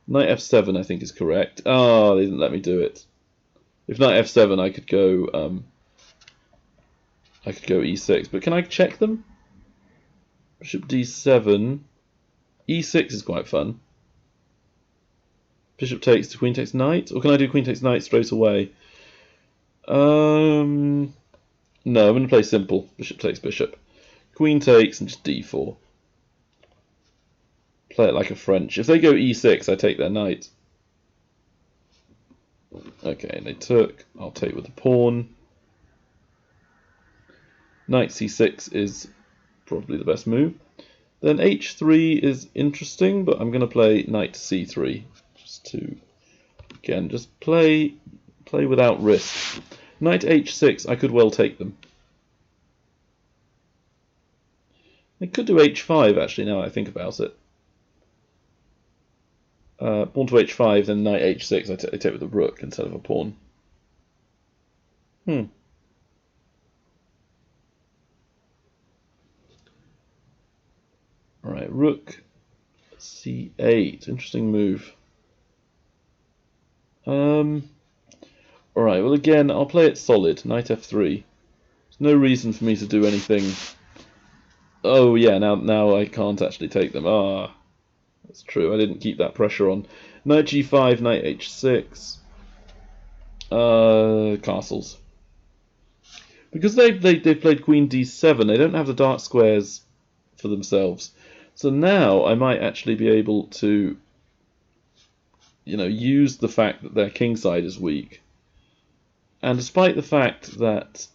Knight f7 I think is correct. Ah, they didn't let me do it. If knight f7 I could go I could go e6, but can I check them? Bishop d7. e6 is quite fun. Bishop takes to queen takes knight, or can I do queen takes knight straight away? No, I'm going to play simple. Bishop takes bishop. Queen takes and just d4. Play it like a French. If they go e6, I take their knight. Okay, they took. I'll take with the pawn. Knight c6 is probably the best move. Then h3 is interesting, but I'm going to play knight to c3. Just to, again, just play without risk. Knight h6, I could well take them. I could do h5, actually, now I think about it. Pawn to h5, then knight h6, I take with the rook instead of a pawn. Alright, rook c8. Interesting move. Alright, well again, I'll play it solid. Knight f3. There's no reason for me to do anything. Oh yeah, now I can't actually take them. Ah, that's true. I didn't keep that pressure on. Knight g5, knight h6. Castles. Because they've played queen d7, they don't have the dark squares for themselves. So now I might actually be able to, use the fact that their king side is weak. And despite the fact that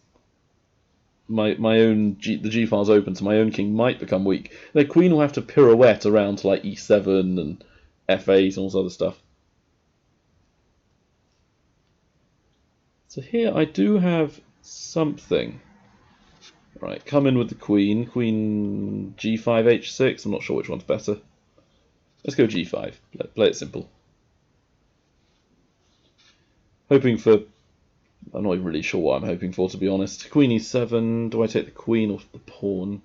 the g-file's open, so my own king might become weak, their queen will have to pirouette around to like e7 and f8 and all this other stuff. So here I do have something. Right, come in with the queen. Queen g5, h6. I'm not sure which one's better. Let's go g5. Play it simple. Hoping for... I'm not even really sure what I'm hoping for, to be honest. Queen e7. Do I take the queen or the pawn?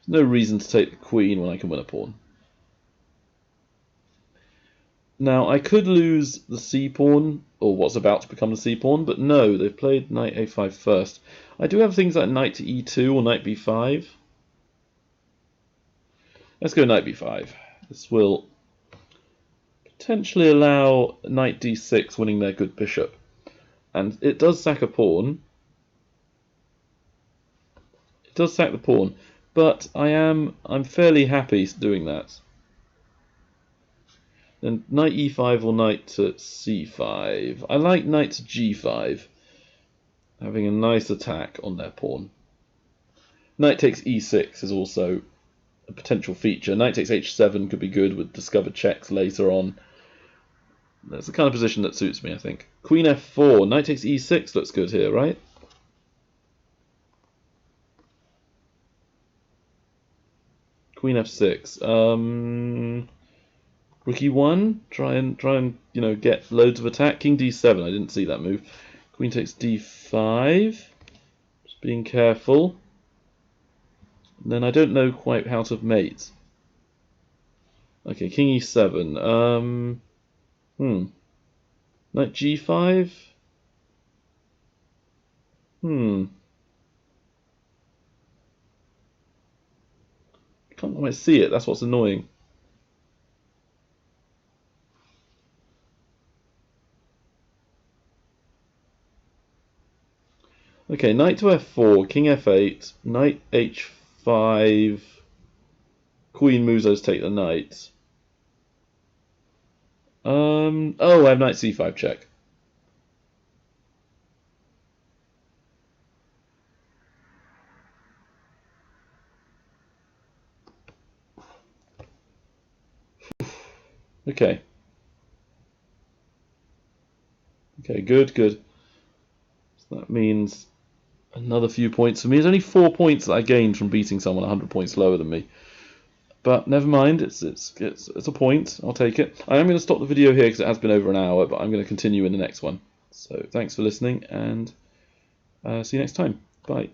There's no reason to take the queen when I can win a pawn. Now, I could lose the c-pawn, or what's about to become the c-pawn, but no, they've played knight a5 first. I do have things like knight to e2 or knight b5. Let's go knight b5. This will potentially allow knight d6 winning their good bishop. And it does sack a pawn. It does sack the pawn, but I'm fairly happy doing that. Then knight e5 or knight to c5. I like knight to g5, having a nice attack on their pawn. Knight takes e6 is also a potential feature. Knight takes h7 could be good with discovered checks later on. That's the kind of position that suits me, I think. Queen f4. Knight takes e6 looks good here, right? Queen f6. Rook e1, try and get loads of attack. King d7, I didn't see that move. Queen takes d5, just being careful. And then I don't know quite how to mate. Okay, king e7. Knight g5. Can't quite see it. That's what's annoying. Okay, knight to f4, king f8, knight h5, queen moves us take the knight. Oh, I have knight c5 check. Okay. Okay, good. So that means another few points for me. There's only 4 points that I gained from beating someone 100 points lower than me. But never mind, it's a point. I'll take it. I am going to stop the video here because it has been over an hour, but I'm going to continue in the next one. So thanks for listening, and see you next time. Bye.